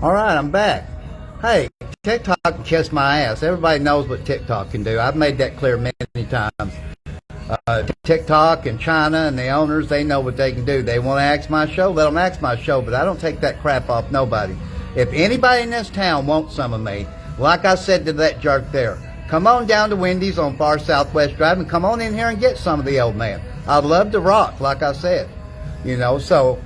All right, I'm back. Hey, TikTok can kiss my ass. Everybody knows what TikTok can do. I've made that clear many times. TikTok and China and the owners, they know what they can do. They want to axe my show, let them axe my show, but I don't take that crap off nobody. If anybody in this town wants some of me, like I said to that jerk there, come on down to Wendy's on Far Southwest Drive and come on in here and get some of the old man. I'd love to rock, like I said. So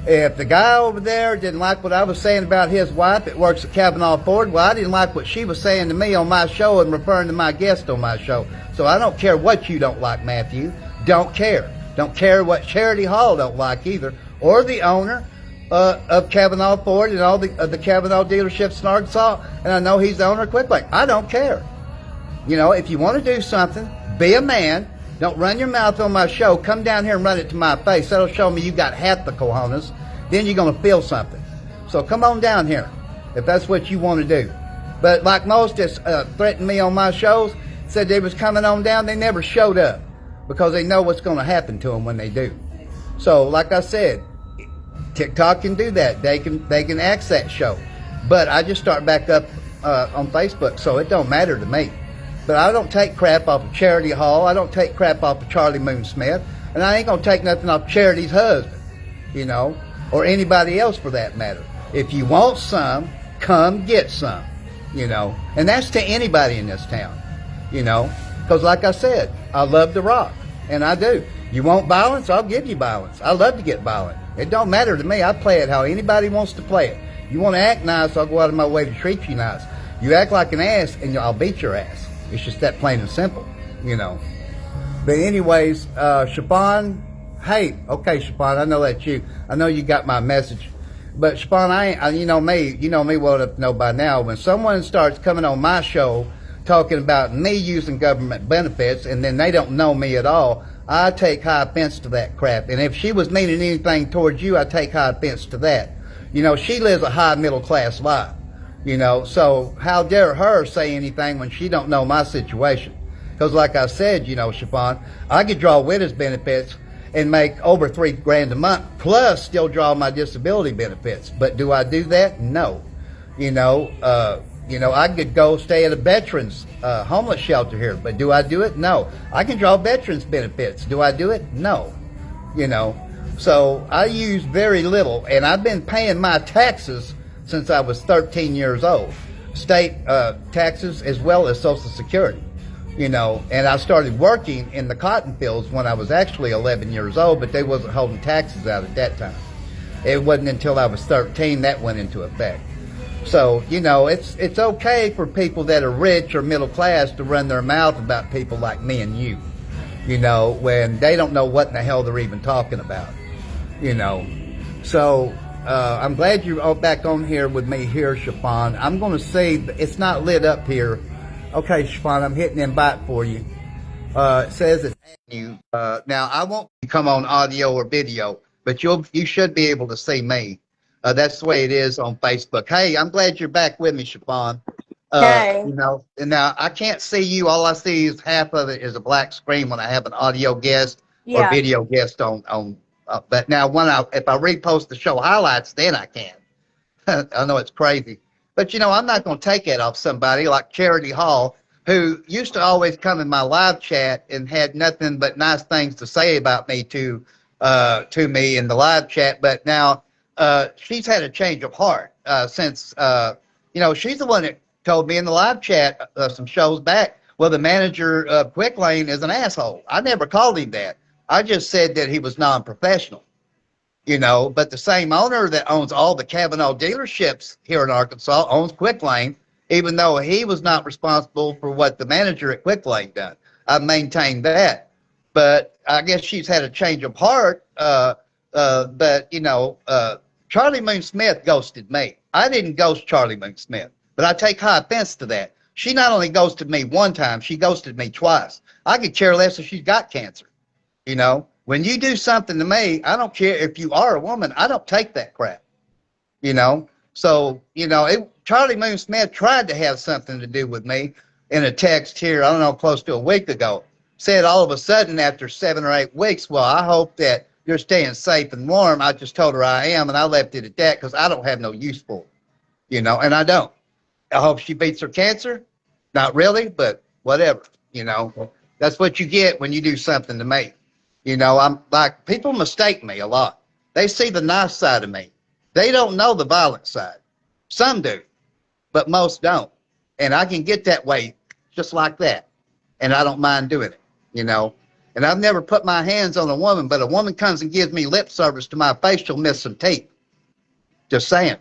if the guy over there didn't like what I was saying about his wife that works at Kavanaugh Ford, well, I didn't like what she was saying to me on my show and referring to my guest on my show. So I don't care what you don't like, Matthew. Don't care. Don't care what Charity Hall don't like either, or the owner of Kavanaugh Ford and all the Kavanaugh dealerships in Arkansas, and I know he's the owner of Quick Lane. I don't care. If you want to do something, be a man. Don't run your mouth on my show. Come down here and run it to my face. That'll show me you got half the cojones. Then you're going to feel something. So come on down here if that's what you want to do. But like most that threatened me on my shows, said they was coming on down, they never showed up because they know what's going to happen to them when they do. So like I said, TikTok can do that. They can axe that show. But I just start back up on Facebook, so it don't matter to me. But I don't take crap off of Charity Hall. I don't take crap off of Charlie Moon Smith. And I ain't going to take nothing off Charity's husband, or anybody else for that matter. If you want some, come get some, And that's to anybody in this town, Because like I said, I love to rock, and I do. You want violence? I'll give you violence. I love to get violent. It don't matter to me. I play it how anybody wants to play it. You want to act nice, I'll go out of my way to treat you nice. You act like an ass, and I'll beat your ass. It's just that plain and simple, But anyways, Siobhan, hey, okay, Siobhan, I know that's you. I know you got my message. But Siobhan, you know me well enough to know by now, when someone starts coming on my show talking about me using government benefits and then they don't know me at all, I take high offense to that crap. And if she was meaning anything towards you, I take high offense to that. She lives a high middle class life. So how dare her say anything when she don't know my situation? Because like I said, Siobhan, I could draw widow's benefits and make over $3,000 a month, plus still draw my disability benefits. But do I do that? No. I could go stay at a veterans homeless shelter here, but do I do it? No. I can draw veterans benefits. Do I do it? No. So I use very little, and I've been paying my taxes since I was 13 years old, state taxes as well as Social Security, and I started working in the cotton fields when I was actually 11 years old, but they wasn't holding taxes out at that time. It wasn't until I was 13 that went into effect. So, it's okay for people that are rich or middle class to run their mouth about people like me and you, when they don't know what in the hell they're even talking about, So, I'm glad you're back on here with me here, Siobhan. I'm going to see, it's not lit up here. Okay, Siobhan, I'm hitting invite for you. It says it's you. Now, I won't come on audio or video, but you should be able to see me. That's the way it is on Facebook. Hey, I'm glad you're back with me, Siobhan. Okay. And now I can't see you. All I see is half of it is a black screen when I have an audio guest or video guest on. But now if I repost the show highlights, then I can. I know it's crazy. But, I'm not going to take it off somebody like Charity Hall, who used to always come in my live chat and had nothing but nice things to say about me to me in the live chat. But now she's had a change of heart since, she's the one that told me in the live chat some shows back, well, the manager of Quick Lane is an asshole. I never called him that. I just said that he was non-professional, but the same owner that owns all the Kavanaugh dealerships here in Arkansas owns Quick Lane, even though he was not responsible for what the manager at Quick Lane done. I've maintained that. But I guess she's had a change of heart. But Charlie Moon Smith ghosted me. I didn't ghost Charlie Moon Smith, but I take high offense to that. She not only ghosted me one time, she ghosted me twice. I could care less if she's got cancer. When you do something to me, I don't care if you are a woman. I don't take that crap. So, Charlie Moon Smith tried to have something to do with me in a text here, I don't know, close to a week ago. Said all of a sudden after 7 or 8 weeks, well, I hope that you're staying safe and warm. I just told her I am, and I left it at that because I don't have no use for it. you know, and I don't. I hope she beats her cancer. Not really, but whatever, you know. That's what you get when you do something to me. You know, I'm like, people mistake me a lot. They see the nice side of me. They don't know the violent side. Some do, but most don't. And I can get that way just like that. And I don't mind doing it, you know. And I've never put my hands on a woman, but a woman comes and gives me lip service to my face, she'll miss some teeth. Just saying.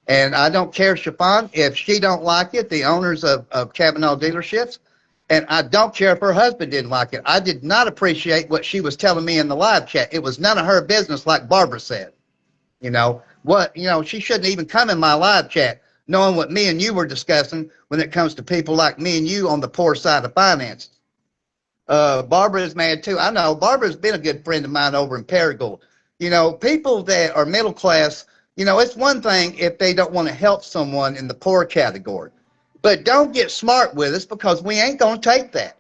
And I don't care, Chiffon, if she don't like it, the owners of Kavanaugh dealerships, and I don't care if her husband didn't like it. I did not appreciate what she was telling me in the live chat. It was none of her business, like Barbara said. You know, she shouldn't even come in my live chat knowing what me and you were discussing when it comes to people like me and you on the poor side of finances. Barbara is mad too. I know Barbara's been a good friend of mine over in Paragould. You know, people that are middle class, you know, it's one thing if they don't want to help someone in the poor category, but don't get smart with us because we ain't going to take that,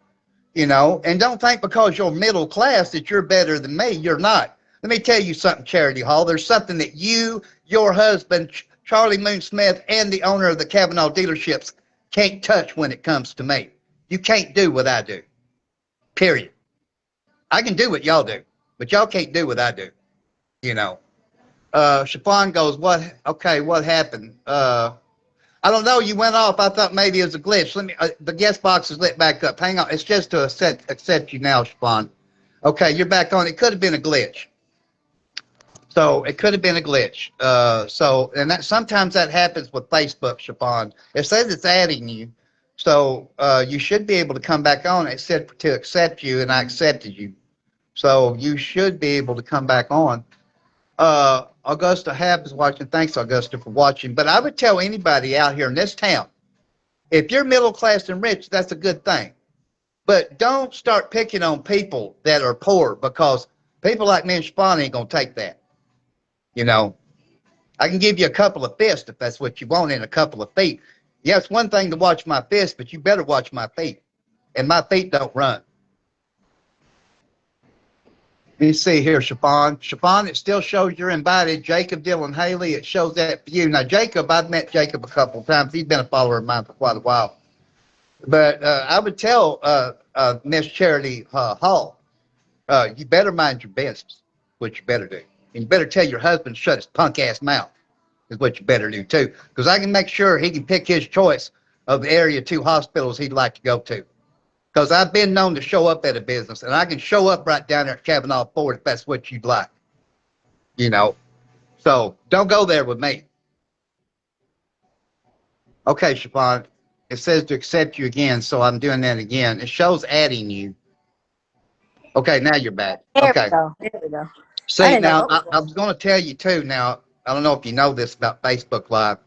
you know, and don't think because you're middle class that you're better than me. You're not. Let me tell you something, Charity Hall. There's something that you, your husband, Charlie Moon Smith, and the owner of the Kavanaugh dealerships can't touch when it comes to me. You can't do what I do, period. I can do what y'all do, but y'all can't do what I do, you know. Chiffon goes, what? Okay, what happened? I don't know. You went off. I thought maybe it was a glitch. Let me. The guest box is lit back up. Hang on. It's just to accept you now, Chiffon. Okay, you're back on. It could have been a glitch. So it could have been a glitch. And that sometimes that happens with Facebook, Chiffon. It says it's adding you. So you should be able to come back on. It said to accept you, and I accepted you. So you should be able to come back on. Augusta Hab is watching. Thanks, Augusta, for watching. But I would tell anybody out here in this town, if you're middle class and rich, that's a good thing. But don't start picking on people that are poor because people like me and Chiffon ain't going to take that. You know, I can give you a couple of fists if that's what you want and a couple of feet. Yeah, it's one thing to watch my fists, but you better watch my feet. And my feet don't run. Let me see here, Chiffon. Chiffon, it still shows you're invited. Jacob, Dylan, Haley, it shows that for you. Now, Jacob, I've met Jacob a couple of times. He's been a follower of mine for quite a while. But I would tell Miss Charity Hall, you better mind your business, what you better do. And you better tell your husband to shut his punk-ass mouth is what you better do, too. Because I can make sure he can pick his choice of the area 2 hospitals he'd like to go to. Because I've been known to show up at a business, and I can show up right down there at Kavanaugh Ford if that's what you'd like. You know. So don't go there with me. Okay, Chiffon. It says to accept you again, so I'm doing that again. It shows adding you. Okay, now you're back. There Okay. we go. There we go. See, now, I was going to tell you, too, now, I don't know if you know this about Facebook Live.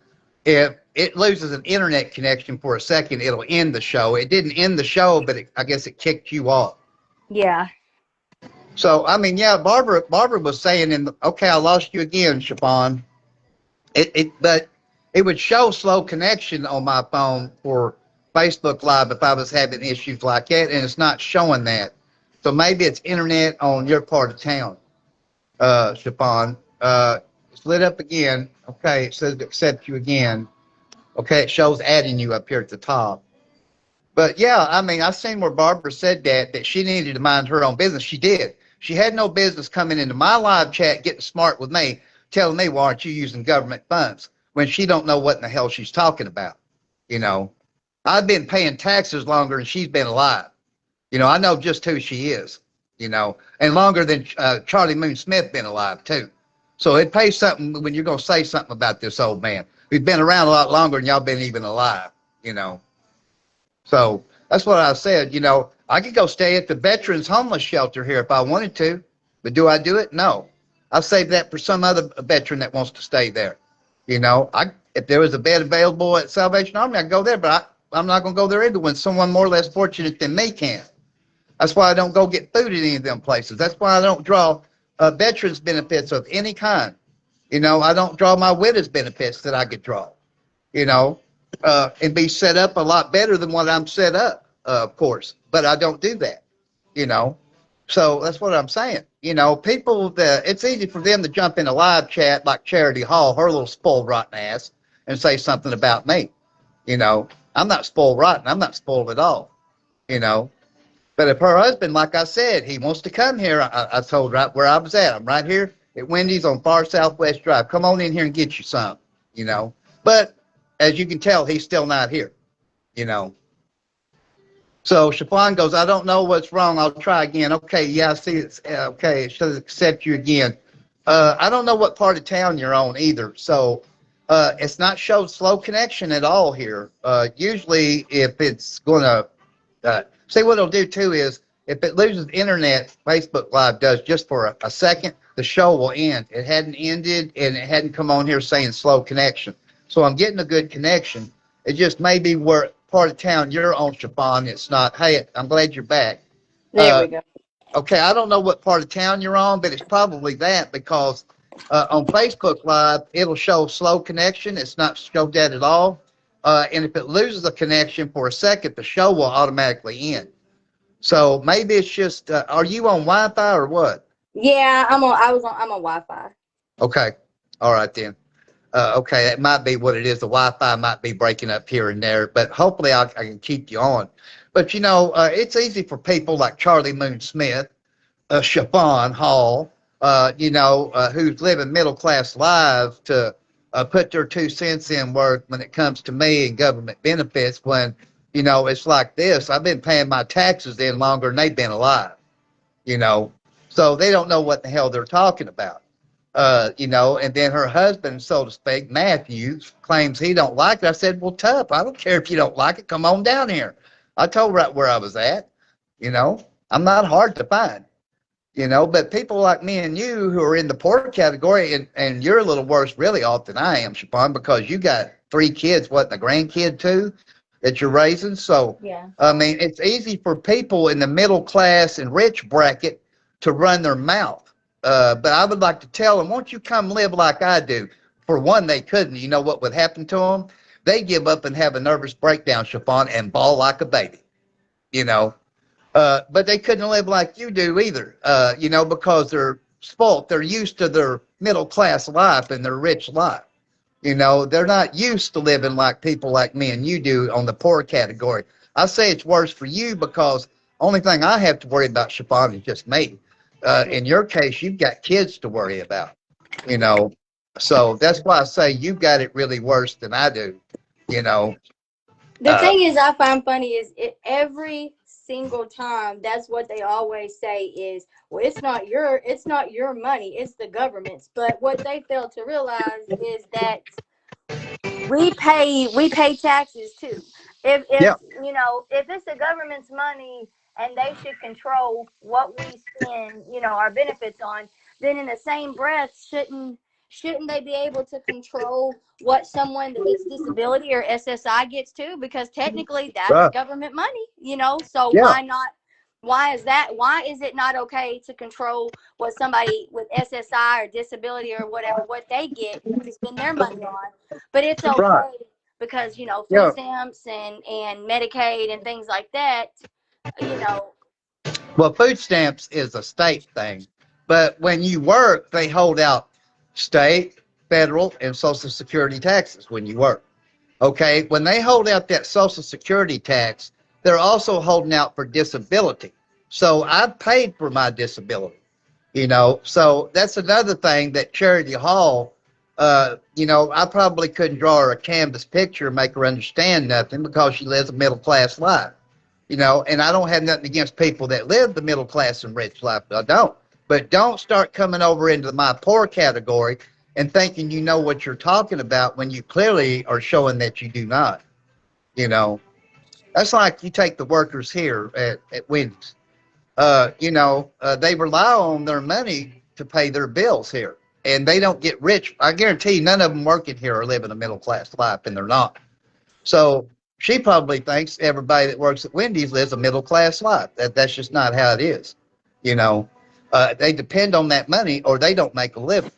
If it loses an internet connection for a second, it'll end the show. It didn't end the show, but I guess it kicked you off. Yeah. So, I mean, yeah, Barbara was saying, okay, I lost you again, Chiffon. But it would show slow connection on my phone for Facebook Live if I was having issues like that, and it's not showing that. So maybe it's internet on your part of town, Chiffon. It's lit up again. Okay, it says to accept you again. Okay, it shows adding you up here at the top. But yeah, I mean, I've seen where Barbara said that she needed to mind her own business. She did. She had no business coming into my live chat, getting smart with me, telling me, why aren't you using government funds when she don't know what in the hell she's talking about? You know, I've been paying taxes longer than she's been alive. You know, I know just who she is, you know, and longer than Charlie Moon Smith been alive too. So it pays something when you're going to say something about this old man. He's been around a lot longer than y'all been even alive, you know. So that's what I said, you know. I could go stay at the Veterans Homeless Shelter here if I wanted to, but do I do it? No. I'll save that for some other veteran that wants to stay there. You know, if there was a bed available at Salvation Army, I'd go there, but I'm not going to go there either when someone more or less fortunate than me can. That's why I don't go get food at any of them places. That's why I don't draw veterans benefits of any kind. You know, I don't draw my widow's benefits that I could draw, you know, and be set up a lot better than what I'm set up, of course. But I don't do that, you know. So that's what I'm saying. You know, people, it's easy for them to jump in a live chat like Charity Hall, her little spoiled rotten ass, and say something about me. You know, I'm not spoiled rotten. I'm not spoiled at all. You know, but if her husband, like I said, he wants to come here, I told right where I was at. I'm right here at Wendy's on Far Southwest Drive. Come on in here and get you some. You know, but as you can tell, he's still not here. You know. So Chiffon goes, I don't know what's wrong. I'll try again. Okay, yeah, I see it's okay. It should accept you again. I don't know what part of town you're on either. So it's not showed slow connection at all here. Usually, if it's going to see what it'll do too is if it loses internet, Facebook Live does just for a second, the show will end. It hadn't ended and it hadn't come on here saying slow connection. So I'm getting a good connection. It just may be where part of town you're on, Chiffon. It's not. Hey, I'm glad you're back. There we go. Okay, I don't know what part of town you're on, but it's probably that because on Facebook Live, it'll show slow connection. It's not showed that at all. And if it loses a connection for a second, the show will automatically end. So maybe it's just, are you on Wi-Fi or what? Yeah, I'm on Wi-Fi. Okay. All right then. Okay, that might be what it is. The Wi-Fi might be breaking up here and there, but hopefully I can keep you on. But, you know, it's easy for people like Charlie Moon Smith, Chiffon Hall, you know, who's living middle-class lives to put their 2 cents in worth when it comes to me and government benefits when, you know, it's like this. I've been paying my taxes in longer than they've been alive, you know. So they don't know what the hell they're talking about. You know, and then her husband, so to speak, Matthew, claims he don't like it. I said, well, tough. I don't care if you don't like it. Come on down here. I told right where I was at. You know, I'm not hard to find. You know, but people like me and you who are in the poor category, and you're a little worse really off than I am, Chiffon, because you got 3 kids, what, and a grandkid too, that you're raising. So, yeah. I mean, it's easy for people in the middle class and rich bracket to run their mouth. But I would like to tell them, won't you come live like I do? For one, they couldn't. You know what would happen to them? They give up and have a nervous breakdown, Chiffon, and bawl like a baby, you know. But they couldn't live like you do either, you know, because they're spoilt. They're used to their middle class life and their rich life. You know, they're not used to living like people like me and you do on the poor category. I say it's worse for you because only thing I have to worry about, Chiffon, is just me. In your case, you've got kids to worry about, you know. So that's why I say you've got it really worse than I do, you know. The thing is, I find funny is every single time that's what they always say is, well, it's not your money, it's the government's. But what they fail to realize is that we pay taxes too. If Yeah. you know, if it's the government's money and they should control what we spend, you know, our benefits on, then in the same breath, shouldn't they be able to control what someone that gets disability or SSI gets too? Because technically that's government money, you know. So Yeah. why not? Why is it not okay to control what somebody with SSI or disability or whatever, what they get to spend their money on? But it's okay Right. because, you know, Yeah. food stamps and Medicaid and things like that, you know. Well, food stamps is a state thing, but when you work, they hold out state, federal, and Social Security taxes when you work. Okay, when they hold out that Social Security tax, they're also holding out for disability. So I paid for my disability, you know. So that's another thing that Charity Hall, you know, I probably couldn't draw her a canvas picture and make her understand nothing because she lives a middle class life, you know. And I don't have nothing against people that live the middle class and rich life. I don't. But don't start coming over into my poor category and thinking you know what you're talking about when you clearly are showing that you do not. You know, that's like you take the workers here at Wendy's. You know, they rely on their money to pay their bills here, and they don't get rich. I guarantee you, none of them working here are living a middle class life, and they're not. So she probably thinks everybody that works at Wendy's lives a middle class life. That's just not how it is. You know, they depend on that money, or they don't make a living.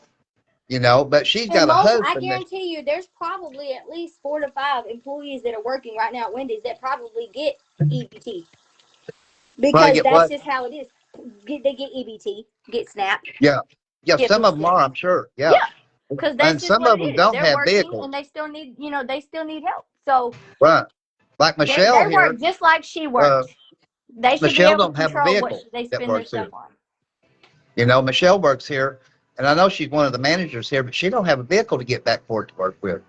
You know, but she's got And a I husband that, guarantee you, there's probably at least 4 to 5 employees that are working right now at Wendy's that probably get EBT well, because get that's what? just how it is. They get EBT, get SNAP, Yeah, yeah. get Some food of them are, stamps. I'm sure. Yeah, Yeah. because And that's just some what of it them is. don't They're have working vehicles. and they still need, they still need help. So Right. Like they Michelle work here. just like she Uh, works. They should be Michelle able to don't have a control what vehicle they that spend their works stuff here. on. Michelle works here, and I know she's one of the managers here, but she don't have a vehicle to get back for it to work with.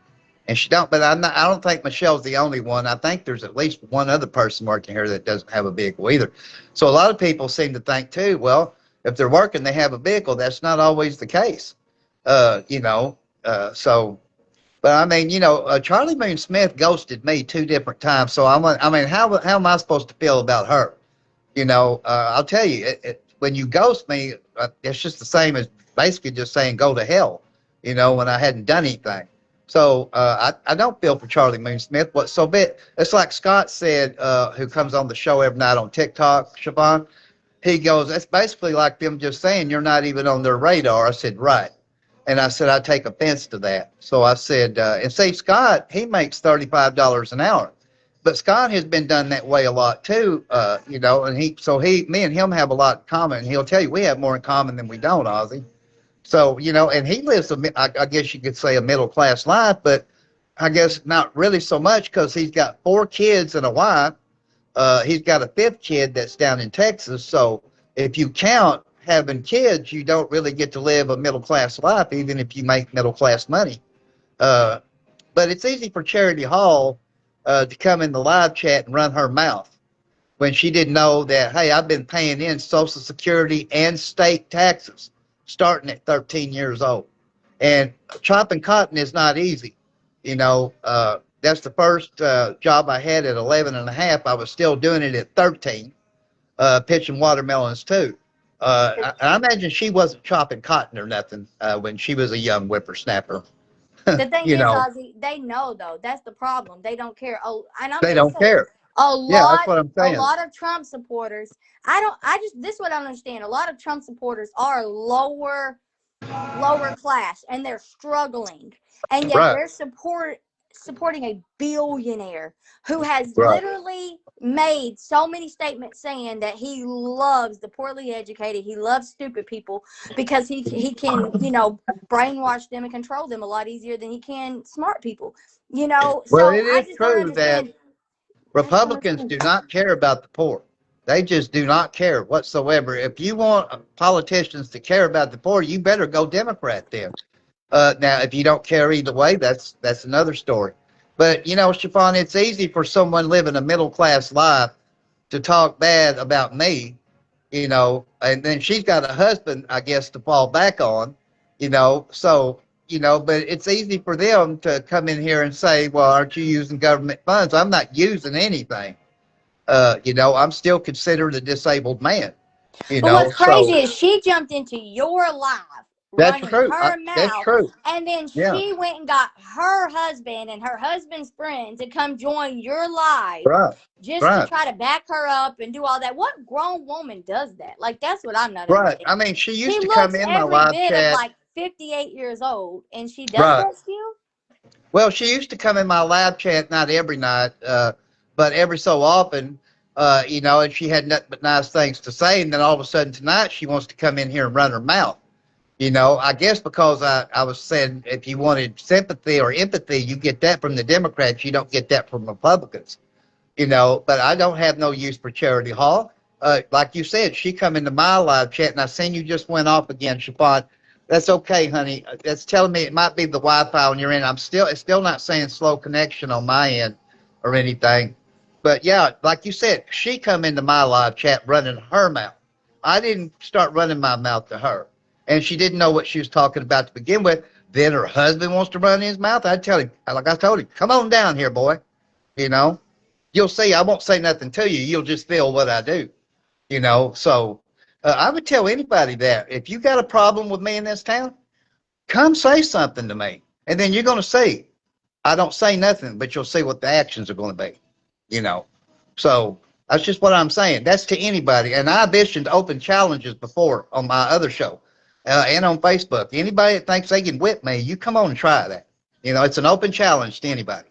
And she don't, but I don't think Michelle's the only one. I think there's at least one other person working here that doesn't have a vehicle either. So a lot of people seem to think too, well, if they're working, they have a vehicle. That's not always the case. Uh, you know, so, but I mean, Charlie Moon Smith ghosted me 2 different times. So I mean, how am I supposed to feel about her? I'll tell you, when you ghost me, it's just the same as basically just saying go to hell, when I hadn't done anything. So I don't feel for Charlie Moon Smith. It's like Scott said, who comes on the show every night on TikTok, Siobhan. He goes, that's basically like them just saying you're not even on their radar. I said, right. And I said, I take offense to that. So I said, and see, Scott, he makes $35 an hour. But Scott has been done that way a lot too, and me and him have a lot in common. And he'll tell you we have more in common than we don't, Ozzy. So, and he lives, I guess you could say, a middle class life, but I guess not really so much because he's got 4 kids and a wife. He's got a 5th kid that's down in Texas. So if you count having kids, you don't really get to live a middle class life, even if you make middle class money. Uh, but it's easy for Charity Hall to come in the live chat and run her mouth when she didn't know that, hey, I've been paying in Social Security and state taxes starting at 13 years old. And chopping cotton is not easy. That's the first job I had at 11 and a half. I was still doing it at 13, pitching watermelons too. I imagine she wasn't chopping cotton or nothing when she was a young whippersnapper. The thing you is, know, Ozzy, they know though. That's the problem. They don't care. Oh, and I'm they gonna don't say this: care. Yeah, that's what I'm a saying. lot of Trump supporters. I don't. I just this is what I don't understand. A lot of Trump supporters are lower class and they're struggling, and yet Right, they're supporting a billionaire who has right. literally made so many statements saying that he loves the poorly educated, he loves stupid people because he can, brainwash them and control them a lot easier than he can smart people. Well, So it I is just don't true that understand. I just don't Republicans understand. do not care about the poor. They just do not care whatsoever. If you want politicians to care about the poor, you better go Democrat then. Now, if you don't care either way, that's another story. But Stefan, it's easy for someone living a middle class life to talk bad about me, and then she's got a husband, I guess, to fall back on, so, but it's easy for them to come in here and say, well, aren't you using government funds? I'm not using anything. I'm still considered a disabled man, But what's crazy so is she jumped into your life that's running true. her That's mouth, true. and then Yeah. she went and got her husband and her husband's friend to come join your live Right. just to Right. try to back her up and do all that. What grown woman does that? Like, that's what I'm not Right. understanding. I mean, she She used to come looks in my every live bit of chat. like 58 years old, and she does Right. that still? Well, she used to come in my live chat, not every night, but every so often, and she had nothing but nice things to say. And then all of a sudden tonight, she wants to come in here and run her mouth. I guess because I was saying if you wanted sympathy or empathy, you get that from the Democrats. You don't get that from Republicans. But I don't have no use for Charity Hall. Like you said, she come into my live chat, and I seen you just went off again, Siobhan. That's okay, honey. That's telling me it might be the Wi-Fi on your end. It's still not saying slow connection on my end or anything. But yeah, like you said, she come into my live chat running her mouth. I didn't start running my mouth to her, and she didn't know what she was talking about to begin with. Then her husband wants to run his mouth. I tell him, like I told him, come on down here, boy. You know, you'll see. I won't say nothing to you. You'll just feel what I do. So I would tell anybody that if you got a problem with me in this town, come say something to me, and then you're going to see. I don't say nothing, but you'll see what the actions are going to be. You know, so that's just what I'm saying. That's to anybody, and I've issued open challenges before on my other show and on Facebook. Anybody that thinks they can whip me, you come on and try that. It's an open challenge to anybody.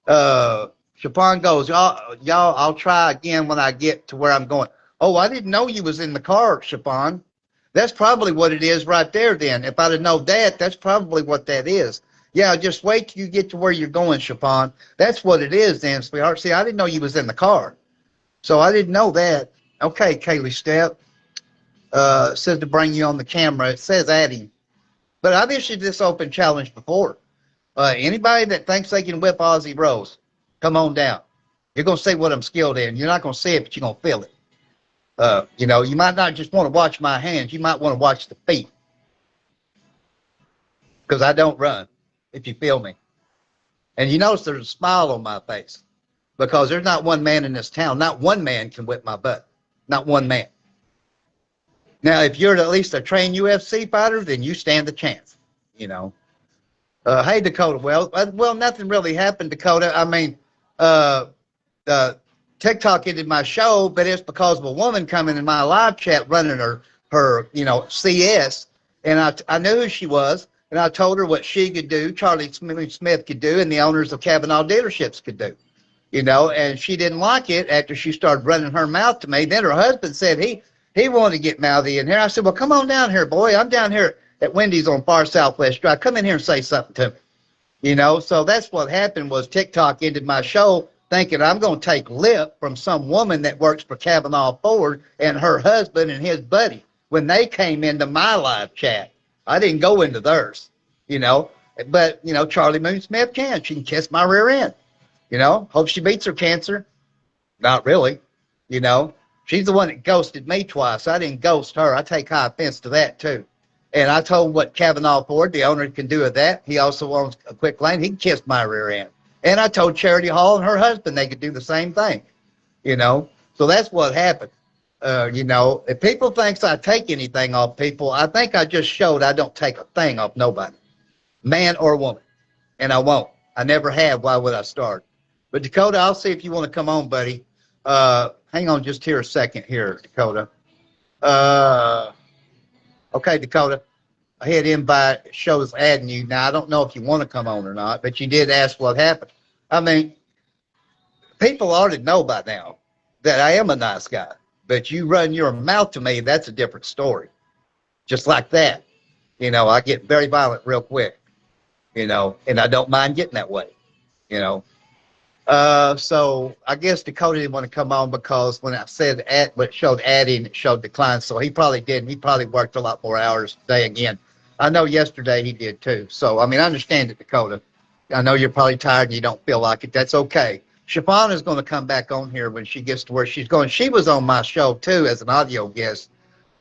uh Chapon goes, I'll try again when I get to where I'm going. Oh, I didn't know you was in the car, Chapon. That's probably what it is right there then. If I'd have known that, that's probably what that is. Yeah, just wait till you get to where you're going, Chapon. That's what it is then, sweetheart. See, I didn't know you was in the car. So I didn't know that. Okay, Kaylee Step. Says to bring you on the camera. It says adding. But I've issued this open challenge before. Anybody that thinks they can whip Aussie Rose, come on down. You're going to see what I'm skilled in. You're not going to see it, but you're going to feel it. You might not just want to watch my hands. You might want to watch the feet. Because I don't run, if you feel me. And you notice there's a smile on my face. Because there's not one man in this town. Not one man can whip my butt. Not one man. Now, if you're at least a trained UFC fighter, then you stand a chance, Hey, Dakota. Well, nothing really happened, Dakota. I mean, TikTok ended my show, but it's because of a woman coming in my live chat running her CS, and I knew who she was, and I told her what she could do, Charlie Smith could do, and the owners of Kavanaugh dealerships could do, and she didn't like it after she started running her mouth to me. Then her husband said he wanted to get mouthy in here. I said, well, come on down here, boy. I'm down here at Wendy's on Far Southwest Drive. Come in here and say something to me. So that's what happened was TikTok ended my show thinking I'm going to take lip from some woman that works for Kavanaugh Ford and her husband and his buddy when they came into my live chat. I didn't go into theirs, But, Charlie Moon Smith can. She can kiss my rear end. Hope she beats her cancer. Not really, She's the one that ghosted me twice. I didn't ghost her. I take high offense to that, too. And I told what Kavanaugh Ford, the owner, can do with that. He also owns a quick lane. He can kiss my rear end. And I told Charity Hall and her husband they could do the same thing, So that's what happened. If people thinks I take anything off people, I think I just showed I don't take a thing off nobody, man or woman. And I won't. I never have. Why would I start? But, Dakota, I'll see if you want to come on, buddy. Hang on just here a second here, Dakota. Okay, Dakota. I hit invite, it shows adding you. Now, I don't know if you want to come on or not, but you did ask what happened. I mean, people already know by now that I am a nice guy, but you run your mouth to me, that's a different story. Just like that. I get very violent real quick, and I don't mind getting that way, So I guess Dakota didn't want to come on because when I said add, but it showed adding, it showed decline. So he probably didn't. He probably worked a lot more hours today again. I know yesterday he did too. So, I mean, I understand it, Dakota. I know you're probably tired and you don't feel like it. That's okay. Siobhan is going to come back on here when she gets to where she's going. She was on my show too as an audio guest.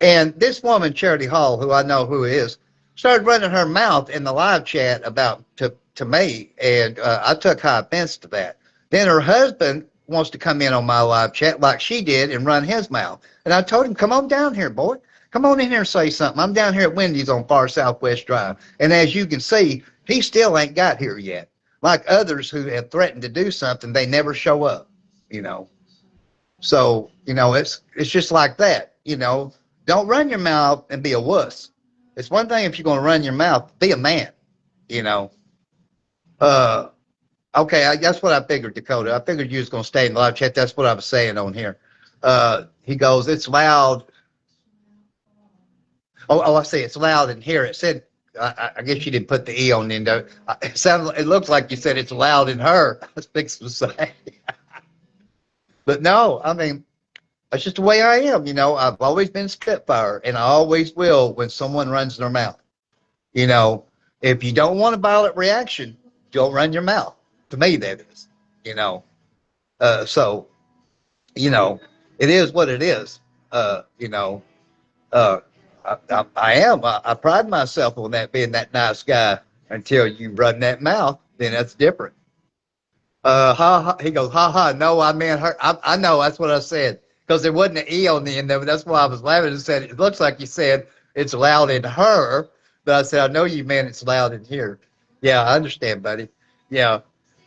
And this woman, Charity Hall, who I know who is, started running her mouth in the live chat about to me. And I took high offense to that. Then her husband wants to come in on my live chat like she did and run his mouth. And I told him, come on down here, boy. Come on in here and say something. I'm down here at Wendy's on Far Southwest Drive. And as you can see, he still ain't got here yet. Like others who have threatened to do something, they never show up, So, it's just like that, Don't run your mouth and be a wuss. It's one thing if you're going to run your mouth, be a man, Okay, that's what I figured, Dakota. I figured you was going to stay in the live chat. That's what I was saying on here. He goes, it's loud. Oh, I see. It's loud in here. It said, I guess you didn't put the E on the end of it. It looks like you said it's loud in her. I was fixing to say. But no, I mean, that's just the way I am. I've always been Spitfire, and I always will when someone runs their mouth. If you don't want a violent reaction, don't run your mouth. To me, that is, So, it is what it is. I am. I pride myself on that being that nice guy until you run that mouth. Then that's different. He goes, ha ha. No, I meant her. I know. That's what I said because there wasn't an E on the end of it. That's why I was laughing and said, it looks like you said it's loud in her. But I said, I know you meant it's loud in here. Yeah, I understand, buddy. Yeah.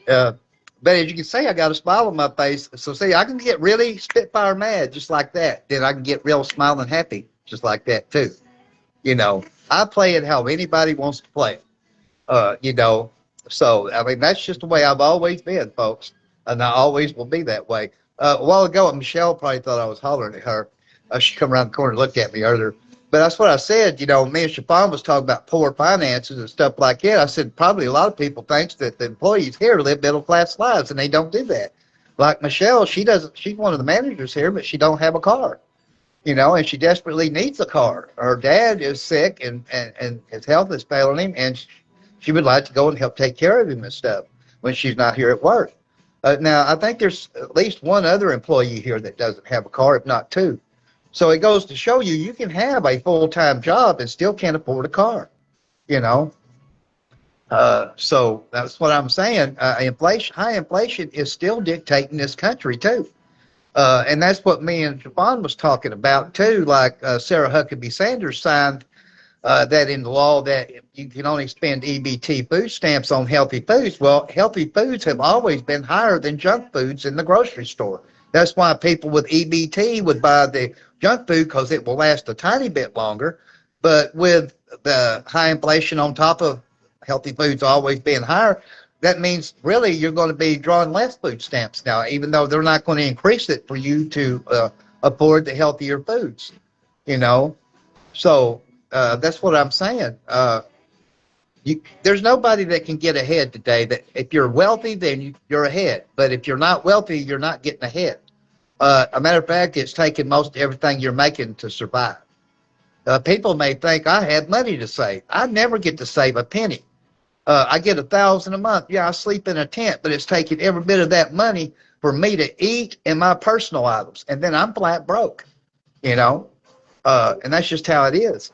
But as you can see, I got a smile on my face. So see, I can get really Spitfire mad just like that. Then I can get real smiling happy just like that too. I play it how anybody wants to play it. So, I mean, that's just the way I've always been, folks. And I always will be that way. A while ago, Michelle probably thought I was hollering at her. She come around the corner and looked at me earlier. But that's what I said. You know, me and Chiffon was talking about poor finances and stuff like that. I said probably a lot of people thinks that the employees here live middle class lives, and they don't do that. Like Michelle, she doesn't. She's one of the managers here, but she don't have a car. You know, and she desperately needs a car. Her dad is sick, and his health is failing him, and she would like to go and help take care of him and stuff when she's not here at work. Now, I think there's at least one other employee here that doesn't have a car, if not two. So it goes to show you, you can have a full-time job and still can't afford a car, you know. So that's what I'm saying. High inflation is still dictating this country too. And that's what me and Javon was talking about too. Like Sarah Huckabee Sanders signed that in the law that you can only spend EBT food stamps on healthy foods. Well, healthy foods have always been higher than junk foods in the grocery store. That's why people with EBT would buy the junk food, because it will last a tiny bit longer. But with the high inflation on top of healthy foods always being higher, that means really you're going to be drawing less food stamps now, even though they're not going to increase it for you to afford the healthier foods, you know. So that's what I'm saying. There's nobody that can get ahead today. That if you're wealthy, then you're ahead. But if you're not wealthy, you're not getting ahead. A matter of fact, it's taking most everything you're making to survive. People may think I have money to save. I never get to save a penny. I get $1,000 a month. Yeah, I sleep in a tent, but it's taking every bit of that money for me to eat and my personal items, and then I'm flat broke. You know, and that's just how it is.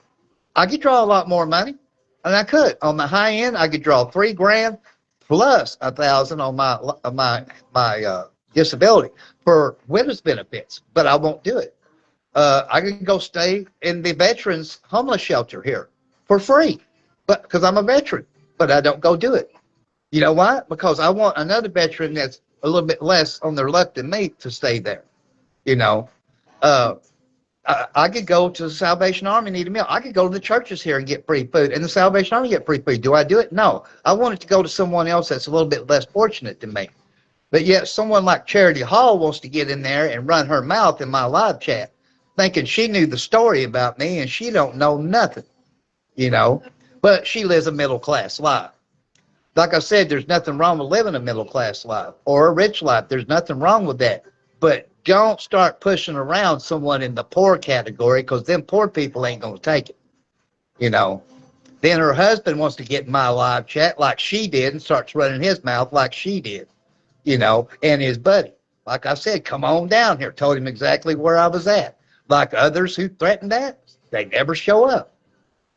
I could draw a lot more money, and I could. On the high end, I could draw $3,000 plus $1,000 on my disability for widows benefits, but I won't do it. I can go stay in the veterans homeless shelter here for free, but because I'm a veteran, but I don't go do it. You know why? Because I want another veteran that's a little bit less on their luck than me to stay there. You know, I could go to the Salvation Army and eat a meal. I could go to the churches here and get free food, and the Salvation Army get free food. Do I do it? No. I want it to go to someone else that's a little bit less fortunate than me. But yet someone like Charity Hall wants to get in there and run her mouth in my live chat, thinking she knew the story about me, and she don't know nothing, you know. But she lives a middle-class life. Like I said, there's nothing wrong with living a middle-class life or a rich life. There's nothing wrong with that. But don't start pushing around someone in the poor category, because them poor people ain't going to take it, you know. Then her husband wants to get in my live chat like she did and starts running his mouth like she did, you know, and his buddy. Like I said, come on down here. Told him exactly where I was at. Like others who threatened that, they never show up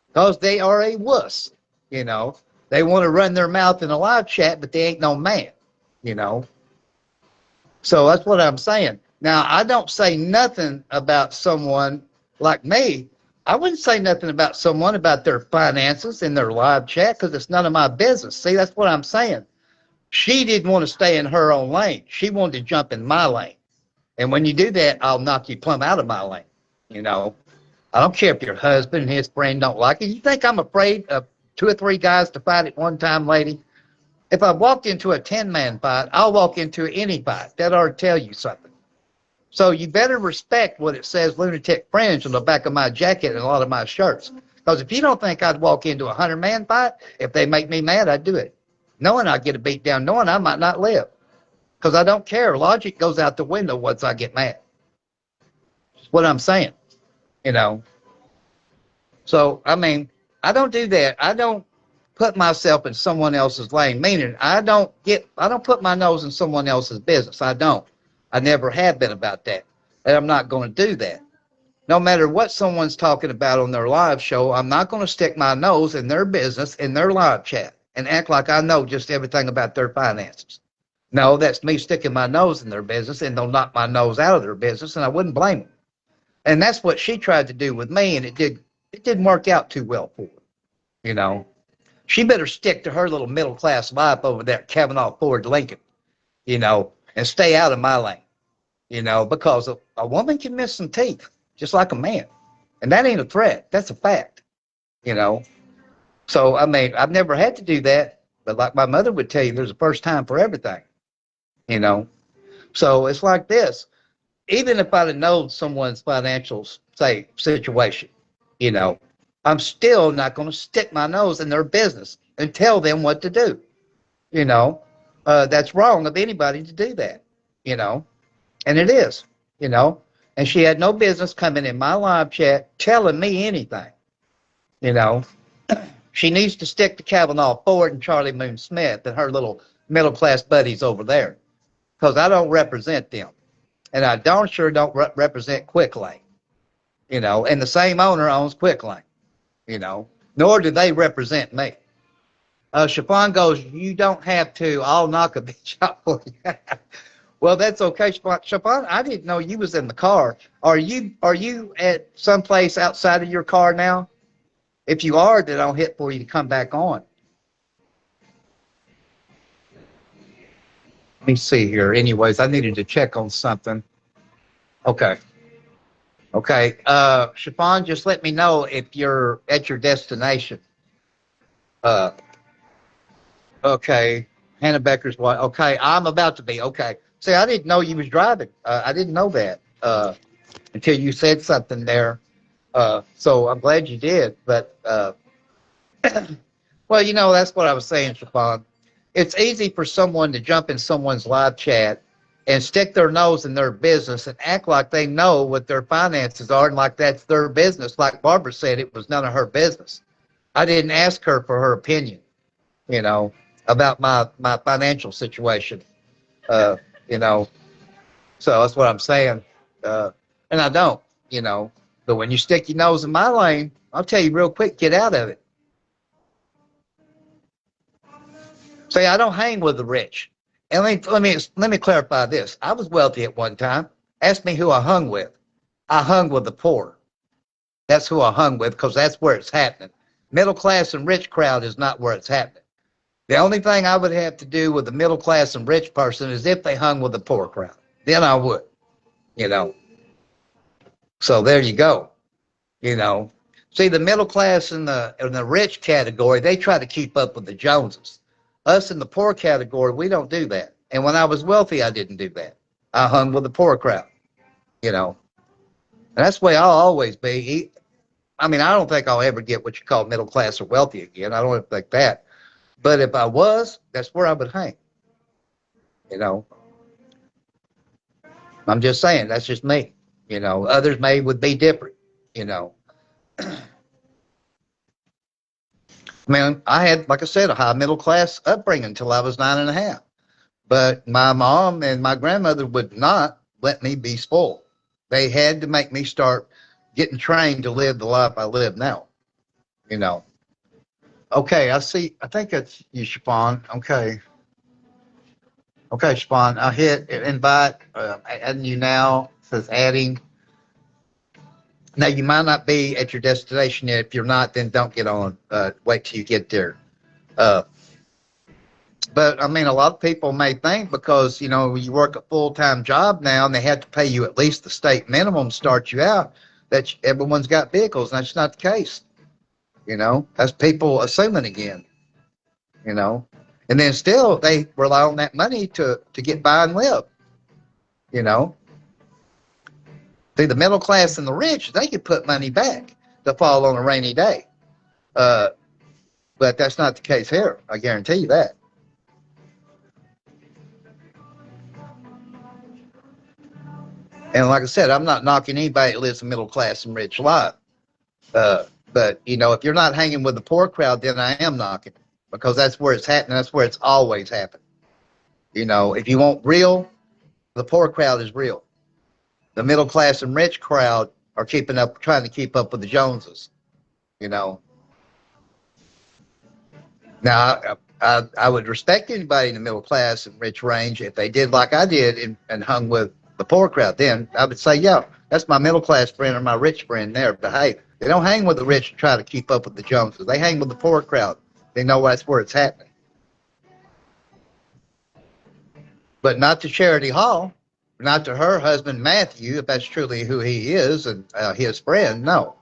because they are a wuss, you know. They want to run their mouth in a live chat, but they ain't no man, you know. So that's what I'm saying. Now, I don't say nothing about someone like me. I wouldn't say nothing about someone about their finances in their live chat, because it's none of my business. See, that's what I'm saying. She didn't want to stay in her own lane. She wanted to jump in my lane. And when you do that, I'll knock you plumb out of my lane, you know. I don't care if your husband and his friend don't like it. You think I'm afraid of 2 or 3 guys to fight at one time, lady? If I walked into a 10-man fight, I'll walk into any fight. That ought to tell you something. So you better respect what it says, lunatic fringe, on the back of my jacket and a lot of my shirts. Because if you don't think I'd walk into a 100-man fight, if they make me mad, I'd do it. Knowing I'd get a beat down, knowing I might not live. Because I don't care. Logic goes out the window once I get mad. That's what I'm saying, you know. So, I mean, I don't do that. I don't put myself in someone else's lane. Meaning, I don't put my nose in someone else's business. I don't. I never have been about that. And I'm not going to do that. No matter what someone's talking about on their live show, I'm not going to stick my nose in their business, in their live chat, and act like I know just everything about their finances. No, that's me sticking my nose in their business, and they'll knock my nose out of their business, and I wouldn't blame them. And that's what she tried to do with me, and it didn't work out too well for her, you know. She better stick to her little middle-class life over there at Kavanaugh Ford Lincoln, you know, and stay out of my lane, you know, because a woman can miss some teeth just like a man. And that ain't a threat. That's a fact, you know. So, I mean, I've never had to do that. But like my mother would tell you, there's a first time for everything, you know. So it's like this. Even if I'd have known someone's financial, say, situation, You know, I'm still not going to stick my nose in their business and tell them what to do. You know, that's wrong of anybody to do that. You know, and it is. You know, and she had no business coming in my live chat telling me anything. You know, she needs to stick to Kavanaugh Ford and Charlie Moon Smith and her little middle class buddies over there, because I don't represent them, and I darn sure don't represent Quick Lane. You know, and the same owner owns Quick Lane. You know, nor do they represent me. Chiffon goes, you don't have to. I'll knock a bitch out for you. Well, that's okay, Chiffon. I didn't know you was in the car. Are you at someplace outside of your car now? If you are, then I'll hit for you to come back on. Let me see here. Anyways, I needed to check on something. Okay. Okay. Chiffon, just let me know if you're at your destination. Uh, okay. Hannah Becker's wife. Okay. I'm about to be. Okay. See, I didn't know you was driving. I didn't know that until you said something there. So I'm glad you did. But, well, you know, that's what I was saying, Chiffon. It's easy for someone to jump in someone's live chat and stick their nose in their business and act like they know what their finances are and like that's their business. Like Barbara said, it was none of her business. I didn't ask her for her opinion, you know, about my financial situation, uh, you know. So that's what I'm saying. And I don't, you know. But when you stick your nose in my lane, I'll tell you real quick, get out of it. See, I don't hang with the rich. And let me clarify this. I was wealthy at one time. Ask me who I hung with. I hung with the poor. That's who I hung with because that's where it's happening. Middle class and rich crowd is not where it's happening. The only thing I would have to do with the middle class and rich person is if they hung with the poor crowd. Then I would, you know. So there you go. You know. See, the middle class and the rich category, they try to keep up with the Joneses. Us in the poor category, we don't do that. And when I was wealthy, I didn't do that. I hung with the poor crowd, you know. And that's the way I'll always be. I mean, I don't think I'll ever get what you call middle class or wealthy again. I don't think that. But if I was, that's where I would hang, you know. I'm just saying, that's just me. You know, others would be different, you know. I mean, I had, like I said, a high middle class upbringing until I was 9.5. But my mom and my grandmother would not let me be spoiled. They had to make me start getting trained to live the life I live now. You know. Okay, I see. I think it's you, Chiffon. Okay. Okay, Chiffon. I hit invite. Adding you now. It says adding. Now, you might not be at your destination yet. If you're not, then don't get on. Wait till you get there. But, I mean, a lot of people may think because, you know, you work a full-time job now and they have to pay you at least the state minimum to start you out, that everyone's got vehicles. And that's not the case. You know, that's people assuming again, you know. And then still they rely on that money to get by and live, you know. See, the middle class and the rich, they could put money back to fall on a rainy day. But that's not the case here. I guarantee you that. And like I said, I'm not knocking anybody that lives a middle class and rich life. But, you know, if you're not hanging with the poor crowd, then I am knocking because that's where it's happening. That's where it's always happened. You know, if you want real, the poor crowd is real. The middle class and rich crowd are trying to keep up with the Joneses, you know. Now, I would respect anybody in the middle class and rich range if they did like I did and hung with the poor crowd. Then I would say, yeah, that's my middle class friend or my rich friend there. But hey, they don't hang with the rich and try to keep up with the Joneses. They hang with the poor crowd. They know that's where it's happening. But not to Charity Hall, not to her husband Matthew, if that's truly who he is and his friend. No.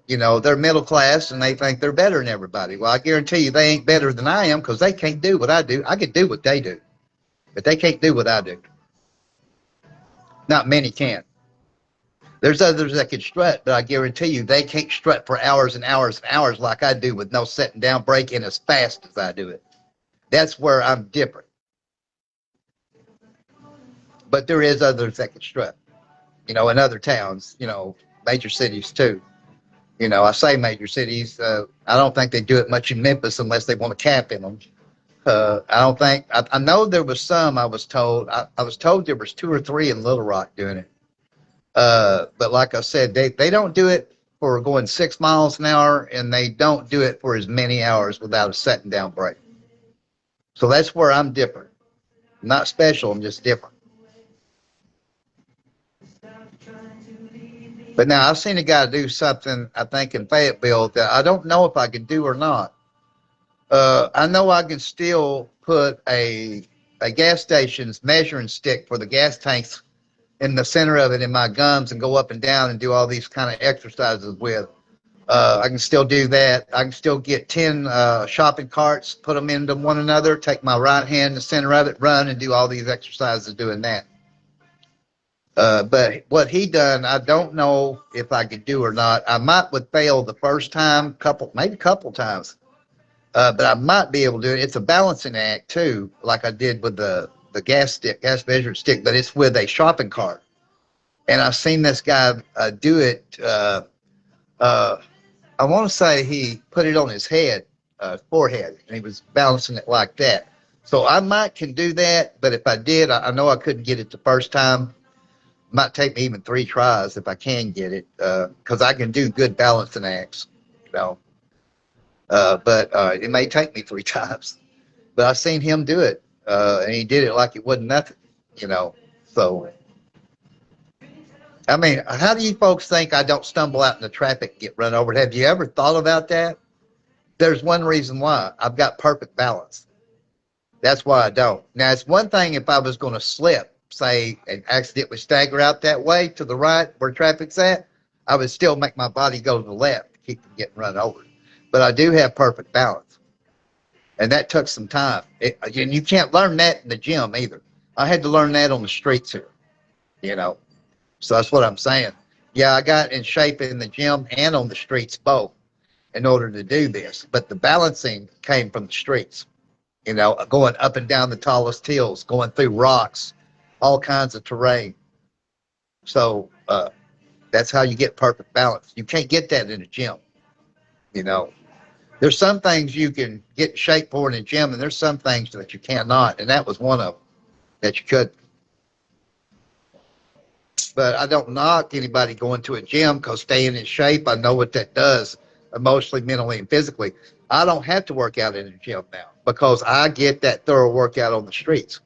You know, they're middle class and they think they're better than everybody. Well, I guarantee you they ain't better than I am because they can't do what I do. I can do what they do, but they can't do what I do. Not many can. There's others that can strut, but I guarantee you they can't strut for hours and hours and hours like I do with no setting down break and as fast as I do it. That's where I'm different. But there is others that can strut, in other towns, major cities too. I say major cities. I don't think they do it much in Memphis unless they want a cap in them. I don't think. I know there was some. I was told. I was told there was 2 or 3 in Little Rock doing it. But like I said, they don't do it for going 6 miles an hour, and they don't do it for as many hours without a setting down break. So that's where I'm different. I'm not special. I'm just different. But now I've seen a guy do something, I think, in Fayetteville that I don't know if I can do or not. I know I can still put a gas station's measuring stick for the gas tanks in the center of it in my gums and go up and down and do all these kind of exercises with. I can still do that. I can still get 10 shopping carts, put them into one another, take my right hand in the center of it, run, and do all these exercises doing that. But what he done, I don't know if I could do or not. I might would fail the first time, maybe a couple times. But I might be able to do it. It's a balancing act too, like I did with the gas measuring stick, but it's with a shopping cart. And I've seen this guy do it. I want to say he put it on his head, forehead, and he was balancing it like that. So I might can do that, but if I did, I know I couldn't get it the first time. It might take me even 3 tries if I can get it, because I can do good balancing acts, but it may take me 3 times. But I've seen him do it, and he did it like it wasn't nothing, So, I mean, how do you folks think I don't stumble out in the traffic and get run over? Have you ever thought about that? There's one reason why. I've got perfect balance. That's why I don't. Now, it's one thing if I was going to slip, say, and accidentally stagger out that way to the right where traffic's at, I would still make my body go to the left to keep from getting run over. But I do have perfect balance. And that took some time. And you can't learn that in the gym either. I had to learn that on the streets here, So that's what I'm saying. Yeah, I got in shape in the gym and on the streets both in order to do this. But the balancing came from the streets, going up and down the tallest hills, going through rocks, all kinds of terrain. So that's how you get perfect balance. You can't get that in a gym, There's some things you can get in shape for in the gym, and there's some things that you cannot, and that was one of them that you couldn't. But I don't knock anybody going to a gym because staying in shape, I know what that does emotionally, mentally, and physically. I don't have to work out in the gym now because I get that thorough workout on the streets.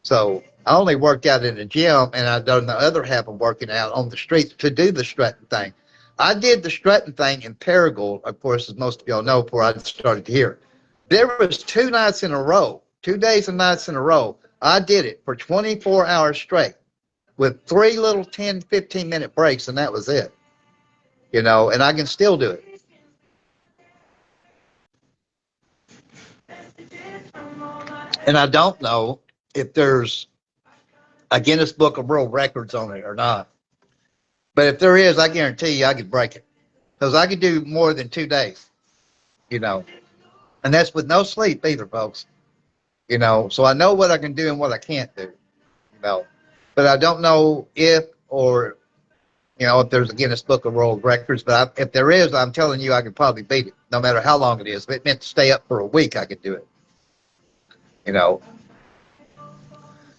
So I only worked out in the gym, and I've done the other half of working out on the streets to do the strutting thing. I did the strutting thing in Paragould, of course, as most of y'all know, before I started here. There was 2 nights in a row, 2 days and nights in a row. I did it for 24 hours straight with 3 little 10, 15-minute breaks, and that was it. And I can still do it. And I don't know if there's a Guinness Book of World Records on it or not. But if there is, I guarantee you I could break it. Because I could do more than 2 days, And that's with no sleep either, folks. So I know what I can do and what I can't do, But I don't know if there's a Guinness Book of World Records. But if there is, I'm telling you I could probably beat it, no matter how long it is. If it meant to stay up for a week, I could do it,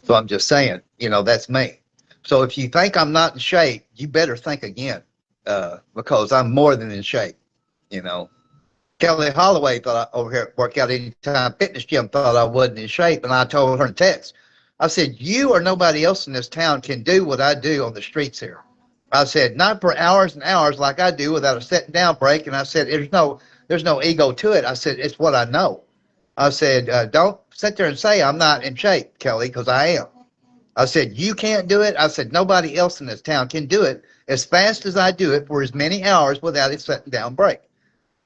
So I'm just saying, that's me. So if you think I'm not in shape, you better think again, because I'm more than in shape, Kelly Holloway thought over here at Workout Anytime Fitness Gym thought I wasn't in shape, and I told her in text, I said, you or nobody else in this town can do what I do on the streets here. I said, not for hours and hours like I do without a sitting down break, and I said, there's no ego to it. I said, it's what I know. I said, don't sit there and say I'm not in shape, Kelly, because I am. I said, you can't do it. I said, nobody else in this town can do it as fast as I do it for as many hours without a sitting down break.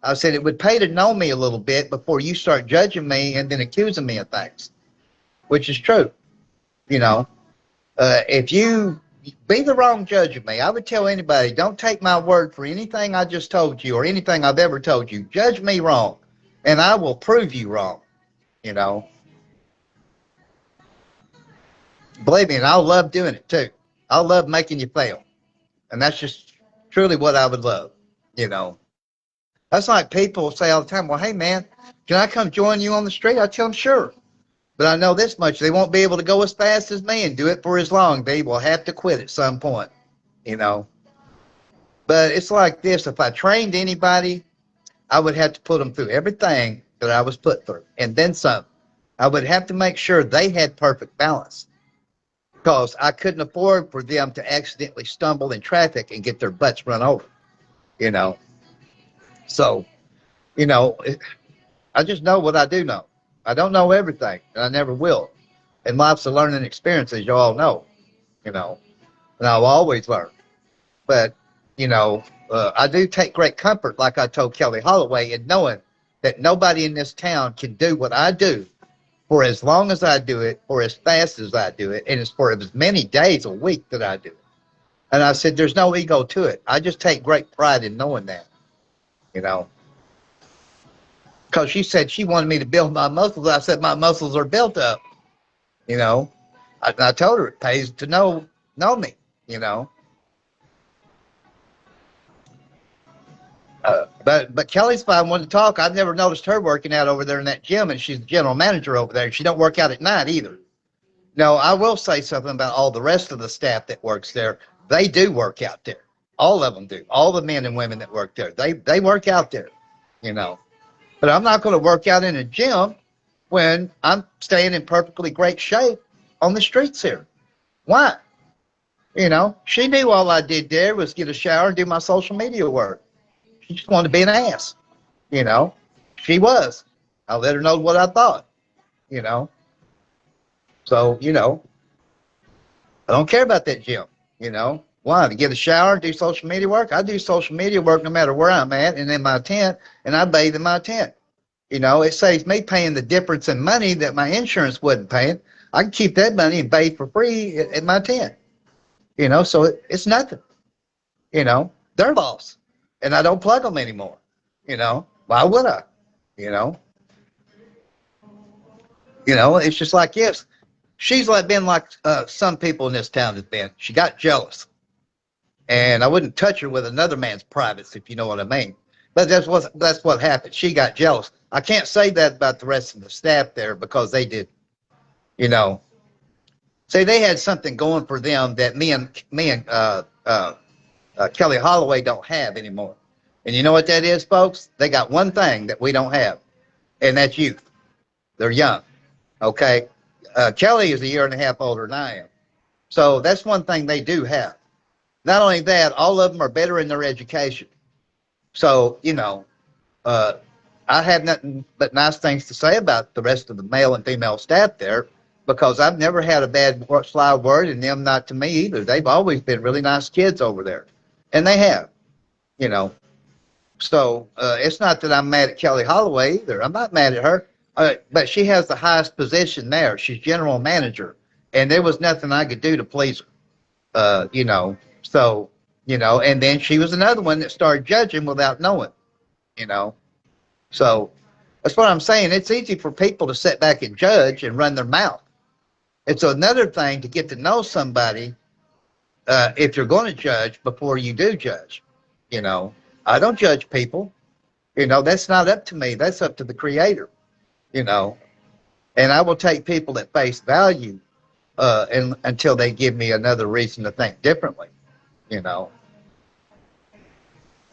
I said, it would pay to know me a little bit before you start judging me and then accusing me of things, which is true. If you be the wrong judge of me. I would tell anybody, don't take my word for anything I just told you or anything I've ever told you. Judge me wrong, and I will prove you wrong. You know, believe me, and I'll love doing it too. I'll love making you fail, and that's just truly what I would love. You know, that's like people say all the time, well, hey man, can I come join you on the street? I tell them sure. But I know this much, they won't be able to go as fast as me and do it for as long. They will have to quit at some point, you know. But it's like this, if I trained anybody, I would have to put them through everything that I was put through, and then some. I would have to make sure they had perfect balance because I couldn't afford for them to accidentally stumble in traffic and get their butts run over, you know. So, you know, I just know what I do know. I don't know everything, and I never will. And life's a learning experience, as you all know, you know, and I'll always learn. But, you know, I do take great comfort, like I told Kelly Holloway, in knowing that nobody in this town can do what I do for as long as I do it, for as fast as I do it, and it's for as many days a week that I do it. And I said, there's no ego to it. I just take great pride in knowing that, you know. Because she said she wanted me to build my muscles. I said, my muscles are built up, you know. I told her it pays to know me, you know. But Kelly's fine wanted to talk. I've never noticed her working out over there in that gym, and she's the general manager over there. She don't work out at night either. No, I will say something about all the rest of the staff that works there. They do work out there. All of them do. All the men and women that work there, they work out there, you know. But I'm not going to work out in a gym when I'm staying in perfectly great shape on the streets here. Why? You know, she knew all I did there was get a shower and do my social media work. She just wanted to be an ass, you know. She was. I let her know what I thought, you know. So, you know, I don't care about that gym, you know. Why? To get a shower and do social media work? I do social media work no matter where I'm at and in my tent, and I bathe in my tent. You know, it saves me paying the difference in money that my insurance wasn't paying. I can keep that money and bathe for free at my tent. You know, so it's nothing. You know, they're lost. And I don't plug them anymore. You know, why would I? You know? You know, it's just like this. She's like been like some people in this town has been. She got jealous. And I wouldn't touch her with another man's privates, if you know what I mean. But that's what happened. She got jealous. I can't say that about the rest of the staff there because they did, you know. See, they had something going for them that me and Kelly Holloway don't have anymore. And you know what that is, folks? They got one thing that we don't have, and that's youth. They're young, okay? Kelly is a year and a half older than I am. So that's one thing they do have. Not only that, all of them are better in their education. So, you know, I have nothing but nice things to say about the rest of the male and female staff there because I've never had a bad sly word, and them not to me either. They've always been really nice kids over there, and they have, you know. So it's not that I'm mad at Kelly Holloway either. I'm not mad at her, but she has the highest position there. She's general manager, and there was nothing I could do to please her, you know. So, you know, and then she was another one that started judging without knowing, you know. So that's what I'm saying. It's easy for people to sit back and judge and run their mouth. It's another thing to get to know somebody if you're going to judge before you do judge. You know, I don't judge people. You know, that's not up to me. That's up to the Creator, you know. And I will take people at face value and until they give me another reason to think differently, you know.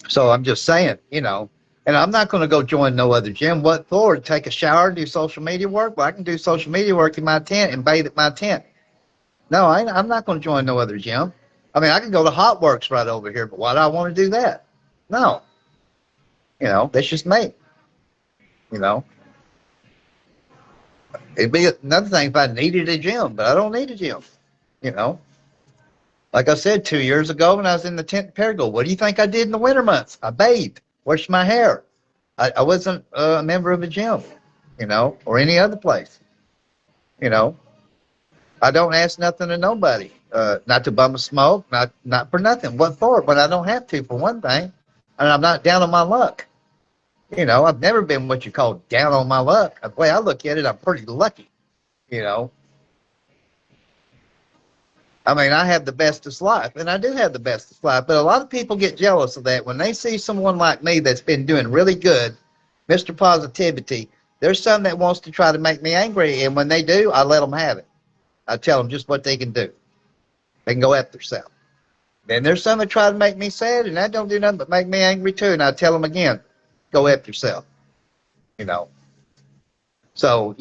So I'm just saying, you know, and I'm not going to go join no other gym. What for? To take a shower and do social media work? Well, I can do social media work in my tent and bathe at my tent. No, I'm not going to join no other gym. I mean, I can go to Hot Works right over here, but why do I want to do that? No. You know, that's just me. You know. It'd be another thing if I needed a gym, but I don't need a gym. You know. Like I said, 2 years ago when I was in the tent in Paragould, what do you think I did in the winter months? I bathed, washed my hair. I wasn't a member of a gym, you know, or any other place. You know. I don't ask nothing to nobody. not to bum a smoke, not for nothing. What for? But I don't have to, for one thing. And I'm not down on my luck. You know, I've never been what you call down on my luck. The way I look at it, I'm pretty lucky. You know, I mean, I have the bestest life, and I do have the bestest life. But a lot of people get jealous of that when they see someone like me that's been doing really good, Mr. Positivity. There's some that wants to try to make me angry, and when they do, I let them have it. I tell them just what they can do. They can go after themselves. Then there's some that try to make me sad, and that don't do nothing but make me angry too. And I tell them again, go after yourself. You know. So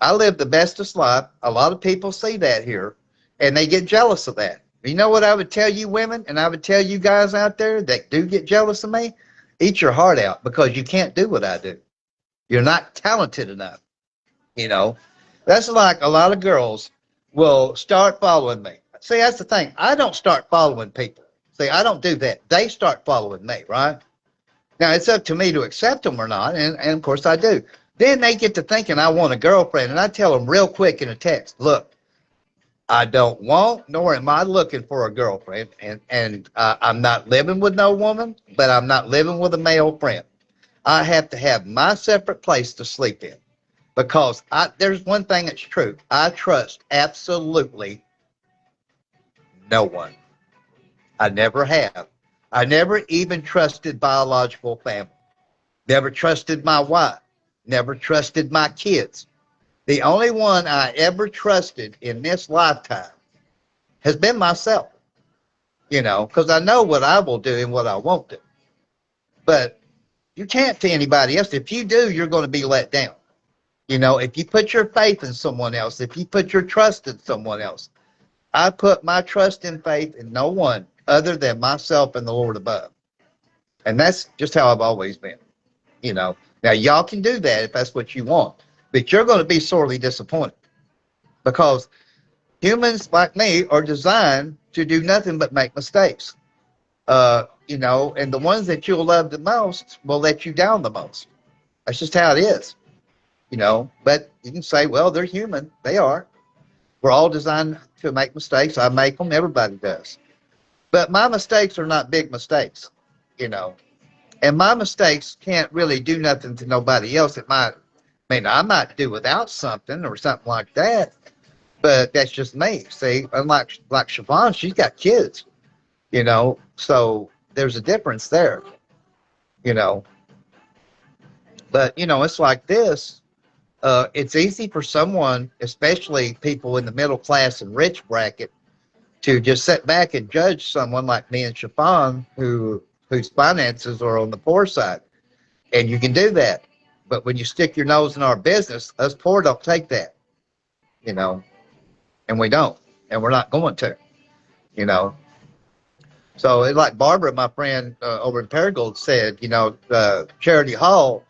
I live the bestest life. A lot of people see that here, and they get jealous of that. You know what I would tell you women, and I would tell you guys out there that do get jealous of me? Eat your heart out, because you can't do what I do. You're not talented enough. You know, that's like a lot of girls will start following me. See, that's the thing. I don't start following people. See, I don't do that. They start following me, right? Now, it's up to me to accept them or not, and of course I do. Then they get to thinking I want a girlfriend, and I tell them real quick in a text, look, I don't want, nor am I looking for a girlfriend, and I'm not living with no woman, but I'm not living with a male friend. I have to have my separate place to sleep in, because there's one thing that's true. I trust absolutely no one. I never have. I never even trusted biological family. Never trusted my wife. Never trusted my kids. The only one I ever trusted in this lifetime has been myself, you know, because I know what I will do and what I won't do. But you can't to anybody else. If you do, you're going to be let down. You know, if you put your faith in someone else, if you put your trust in someone else, I put my trust and faith in no one other than myself and the Lord above. And that's just how I've always been, you know. Now, y'all can do that if that's what you want, but you're going to be sorely disappointed, because humans like me are designed to do nothing but make mistakes, you know, and the ones that you'll love the most will let you down the most. That's just how it is, you know. But you can say, well, they're human. They are. We're all designed to make mistakes. I make them. Everybody does. But my mistakes are not big mistakes, you know. And my mistakes can't really do nothing to nobody else. I might do without something or something like that, but that's just me. See, unlike Siobhan, she's got kids, you know, so there's a difference there, you know. But, you know, it's like this. It's easy for someone, especially people in the middle class and rich bracket, to just sit back and judge someone like me and Chiffon whose finances are on the poor side. And you can do that. But when you stick your nose in our business, us poor don't take that, you know, and we don't, and we're not going to, you know. So it's like Barbara, my friend over in Paragould, said, you know, Charity Hall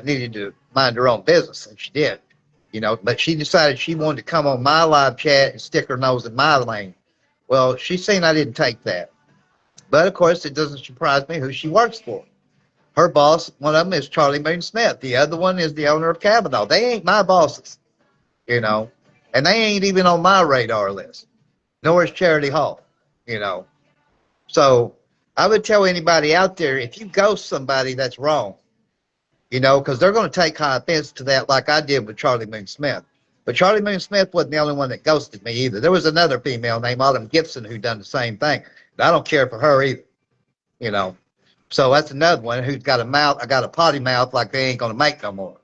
needed to mind her own business, and she did, you know, but she decided she wanted to come on my live chat and stick her nose in my lane. Well, she's seen I didn't take that. But, of course, it doesn't surprise me who she works for. Her boss, one of them is Charlie Moon Smith. The other one is the owner of Kavanaugh. They ain't my bosses, you know, and they ain't even on my radar list, nor is Charity Hall, you know. So I would tell anybody out there, if you ghost somebody, that's wrong, you know, because they're going to take high offense to that, like I did with Charlie Moon Smith. But Charlie Moon Smith wasn't the only one that ghosted me either. There was another female named Autumn Gibson who done the same thing. I don't care for her either, you know. So that's another one who's got a mouth. I got a potty mouth like they ain't going to make no more.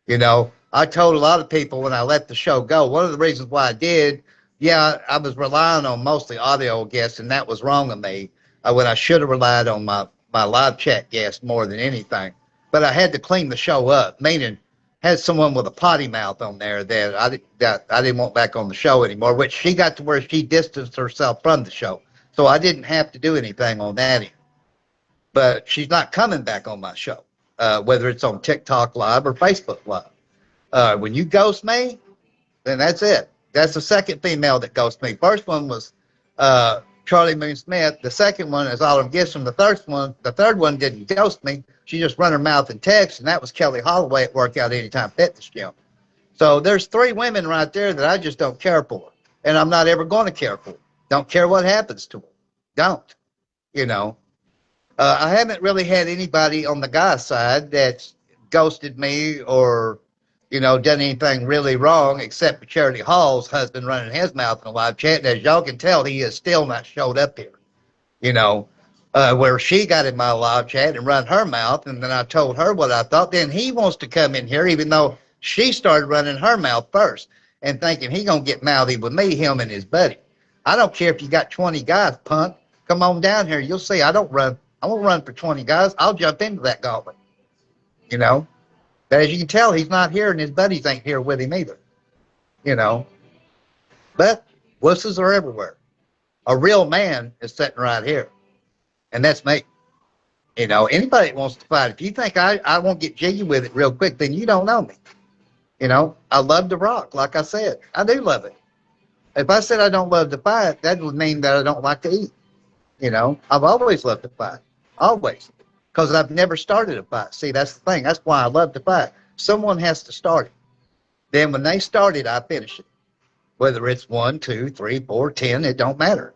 You know, I told a lot of people when I let the show go, one of the reasons why I did, yeah, I was relying on mostly audio guests, and that was wrong of me when I should have relied on my live chat guests more than anything. But I had to clean the show up, meaning had someone with a potty mouth on there that I didn't want back on the show anymore, which she got to where she distanced herself from the show. So I didn't have to do anything on that end. But she's not coming back on my show, whether it's on TikTok Live or Facebook Live. When you ghost me, then that's it. That's the second female that ghosted me. First one was Charlie Moon Smith. The second one is Autumn Gibson. The third one didn't ghost me. She just run her mouth and text, and that was Kelly Holloway at Workout Anytime Fitness Gym. So there's three women right there that I just don't care for. and I'm not ever going to care for them. Don't care what happens to them. Don't. You know. I haven't really had anybody on the guy side that's ghosted me or, done anything really wrong except for Charity Hall's husband running his mouth in a live chat. And as y'all can tell, he has still not showed up here. You know, where she got in my live chat and run her mouth, and then I told her what I thought. Then he wants to come in here, even though she started running her mouth first and thinking he gonna get mouthy with me, him and his buddy. I don't care if you got 20 guys, punk. Come on down here. You'll see. I don't run. I won't run for 20 guys. I'll jump into that gauntlet. You know. But as you can tell, he's not here, and his buddies ain't here with him either. You know. But wusses are everywhere. A real man is sitting right here, and that's me. Anybody that wants to fight, if you think I won't get jiggy with it real quick, then you don't know me. I love to rock, like I said. I do love it. If I said I don't love to fight, that would mean that I don't like to eat. I've always loved to fight. Always. Because I've never started a fight. See, that's the thing. That's why I love to fight. Someone has to start it. Then when they start it, I finish it. Whether it's 1, 2, 3, 4, 10, it don't matter.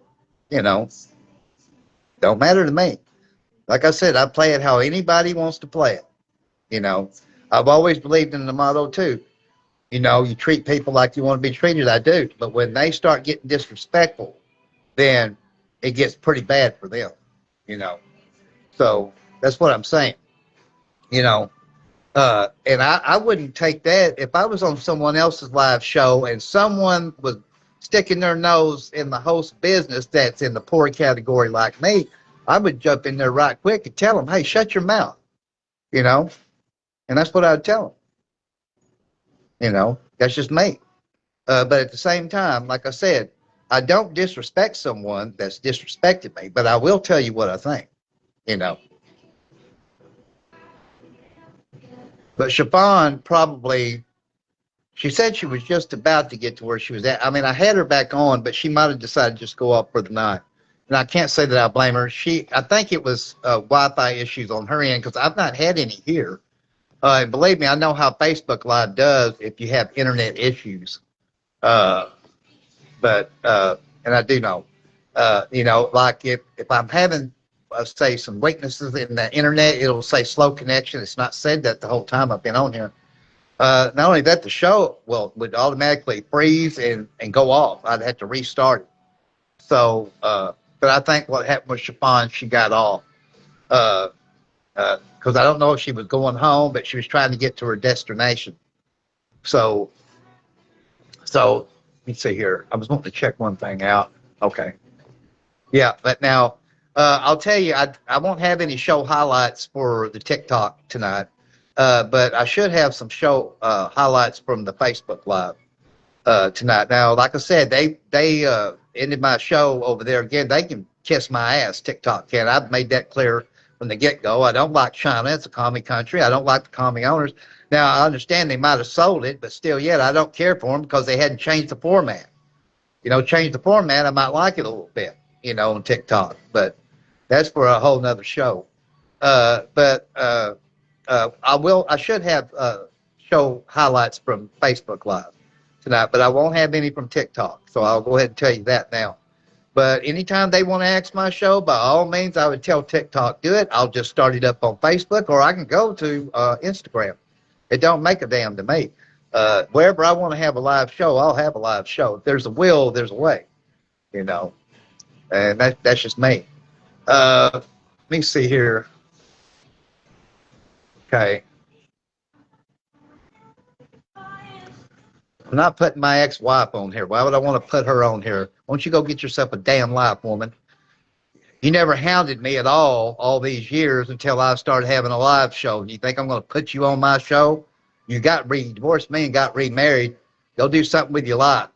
Don't matter to me. Like I said, I play it how anybody wants to play it. I've always believed in the motto too. You treat people like you want to be treated. I do. But when they start getting disrespectful, then it gets pretty bad for them. So that's what I'm saying. And I wouldn't take that if I was on someone else's live show and someone was sticking their nose in the host business that's in the poor category like me. I would jump in there right quick and tell them, hey, shut your mouth. And that's what I'd tell them. That's just me. But at the same time, like I said, I don't disrespect someone that's disrespected me, but I will tell you what I think. But Siobhan probably, she said she was just about to get to where she was at. I mean, I had her back on, but she might have decided to just go off for the night. And I can't say that I blame her. I think it was Wi-Fi issues on her end because I've not had any here. And believe me, I know how Facebook Live does if you have internet issues. And I do know, like if I'm having, say, some weaknesses in the internet, it'll say slow connection. It's not said that the whole time I've been on here. Not only that, the show would automatically freeze and go off. I'd have to restart it. So, but I think what happened with Siobhan, she got off. Because I don't know if she was going home, but she was trying to get to her destination. So let me see here. I was wanting to check one thing out. Okay. Yeah, but now I'll tell you, I won't have any show highlights for the TikTok tonight, but I should have some show highlights from the Facebook Live tonight. Now, like I said, they ended my show over there again. They can kiss my ass, TikTok can. I've made that clear from the get-go. I don't like China. It's a commie country. I don't like the commie owners. Now, I understand they might have sold it, but still yet, I don't care for them because they hadn't changed the format. Change the format, I might like it a little bit, on TikTok. But that's for a whole nother show. I should have show highlights from Facebook Live tonight, but I won't have any from TikTok. So I'll go ahead and tell you that now. But anytime they want to ask my show, by all means, I would tell TikTok, do it. I'll just start it up on Facebook, or I can go to Instagram. It don't make a damn to me. Wherever I want to have a live show, I'll have a live show. If there's a will, there's a way, and that's just me. Let me see here. Okay. I'm not putting my ex-wife on here. Why would I want to put her on here? Why don't you go get yourself a damn life, woman? You never hounded me at all these years until I started having a live show. You think I'm going to put you on my show? You divorced me and got remarried. Go do something with your life.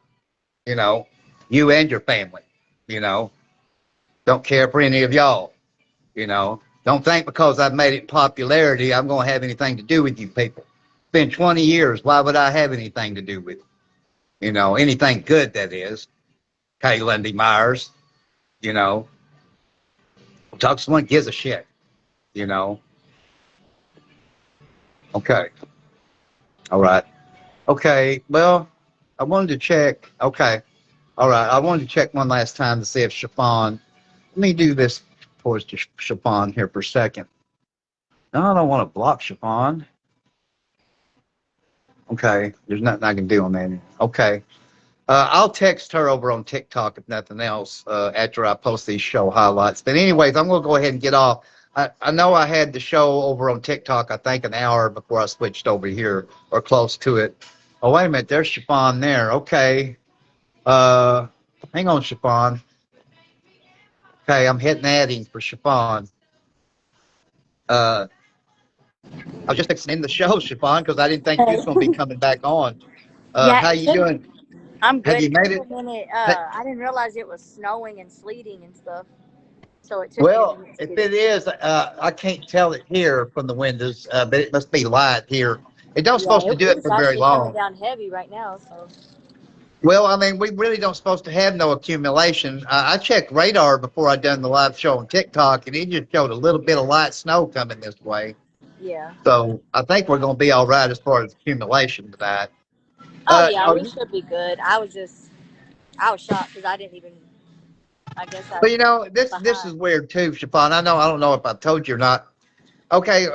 You and your family. Don't care for any of y'all. Don't think because I've made it popularity, I'm going to have anything to do with you people. It's been 20 years. Why would I have anything to do with it? Anything good, that is. Kay Lundy Myers, talk to someone who gives a shit, Okay. All right. Okay. Well, I wanted to check. Okay. All right. I wanted to check one last time to see if Chiffon. Let me do this towards Chiffon here for a second. No, I don't want to block Chiffon. Okay. There's nothing I can do on that. Okay. I'll text her over on TikTok if nothing else after I post these show highlights. But anyways, I'm gonna go ahead and get off. I know I had the show over on TikTok. I think an hour before I switched over here or close to it. Oh wait a minute, there's Chiffon there. Okay, uh, hang on, Chiffon. Okay, I'm hitting adding for Chiffon. Uh, I was just fixing to end the show, Chiffon, because I didn't think you Hey. was gonna be coming back on. Yeah, How it you took. doing? I'm Have good. you It made took it? a minute. Hey, I didn't realize it was snowing and sleeting and stuff, so it took me a well, minute to if get it in. is, I can't tell it here from the windows, but it must be light here. It don't Yeah, supposed to do it it's for very actually coming long. down heavy right now. So Well, I mean, we really don't supposed to have no accumulation. I checked radar before I done the live show on TikTok, and it just showed a little bit of light snow coming this way. yeah. So I think we're going to be all right as far as accumulation tonight. Oh yeah, Are we you, should be good. I was shocked because I didn't even. I guess I but you know, this is behind. weird too, Shafan. I don't know if I told you or not. Okay,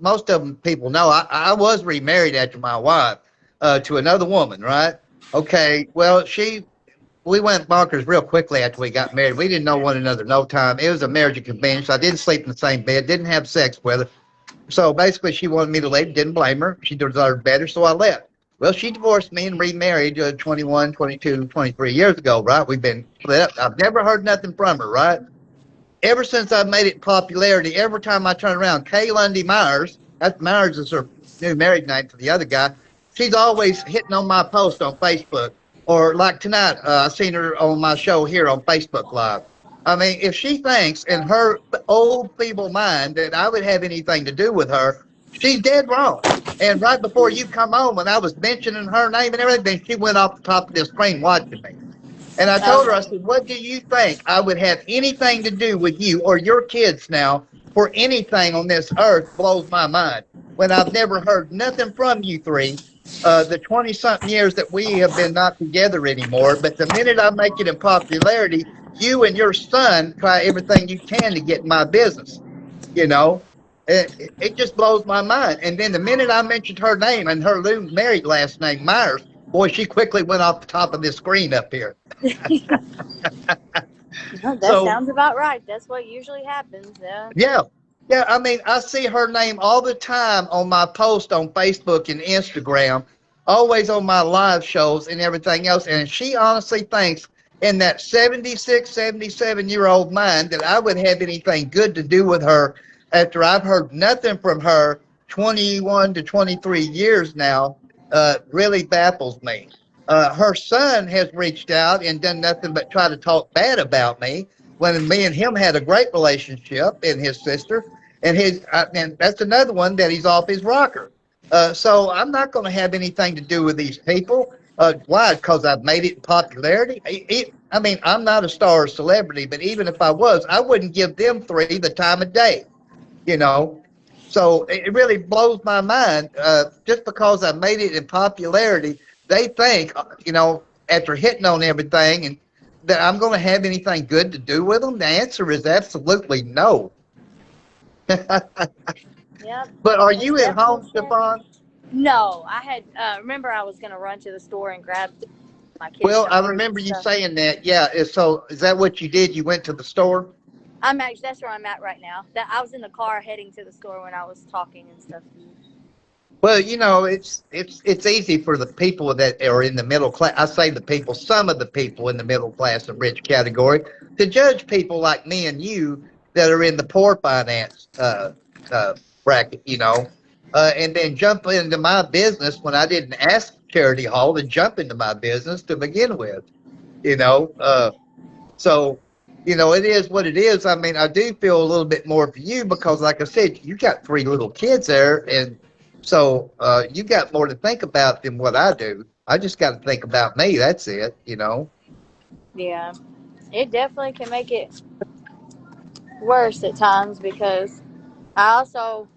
most of them people know I was remarried after my wife to another woman, right? Okay, well we went bonkers real quickly after we got married. We didn't know one another no time. It was a marriage of convenience. I didn't sleep in the same bed, didn't have sex with her. So basically, she wanted me to leave. Didn't blame her. She deserved better, so I left. Well, she divorced me and remarried 21, 22, 23 years ago, right? We've been split up. I've never heard nothing from her, right? Ever since I've made it popularity, every time I turn around, Kay Lundy Myers, that's Myers is her new married name to the other guy, she's always hitting on my post on Facebook. Or like tonight, I seen her on my show here on Facebook Live. I mean, if she thinks in her old feeble mind that I would have anything to do with her, she's dead wrong. And right before you come on, when I was mentioning her name and everything, she went off the top of the screen watching me. And I told her, I said, what do you think I would have anything to do with you or your kids now for anything on this earth blows my mind. When I've never heard nothing from you three, the 20 something years that we have been not together anymore. But the minute I make it in popularity, you and your son try everything you can to get in my business. You know, it just blows my mind. And then the minute I mentioned her name and her married last name, Myers, boy, she quickly went off the top of this screen up here. No, that So sounds about right. That's what usually happens. Yeah. yeah, yeah. I mean, I see her name all the time on my post on Facebook and Instagram, always on my live shows and everything else. And she honestly thinks in that 76, 77-year old mind that I would have anything good to do with her after I've heard nothing from her 21 to 23 years now. Really baffles me. Her son has reached out and done nothing but try to talk bad about me when me and him had a great relationship, and his sister, and that's another one that he's off his rocker. So I'm not going to have anything to do with these people. Why? Because I've made it in popularity. I mean, I'm not a star or celebrity, but even if I was, I wouldn't give them three the time of day. You know, so it really blows my mind. Just because I made it in popularity, they think, after hitting on everything, and that I'm going to have anything good to do with them. The answer is absolutely no. Yep. But are It's you at definitely home, sad. Stefan? No, I had remember I was gonna run to the store and grab my kids Well, some I food and remember you stuff. saying that. Yeah. So is that what you did? You went to the store? That's where I'm at right now. That I was in the car heading to the store when I was talking and stuff. Well, it's easy for the people that are in the middle class. I say the people, some of the people in the middle class and rich category, to judge people like me and you that are in the poor finance uh, bracket, and then jump into my business when I didn't ask Charity Hall to jump into my business to begin with, you know. So, it is what it is. I mean, I do feel a little bit more for you because, like I said, you got three little kids there, and so you got more to think about than what I do. I just got to think about me. That's it. Yeah, it definitely can make it worse at times because I also,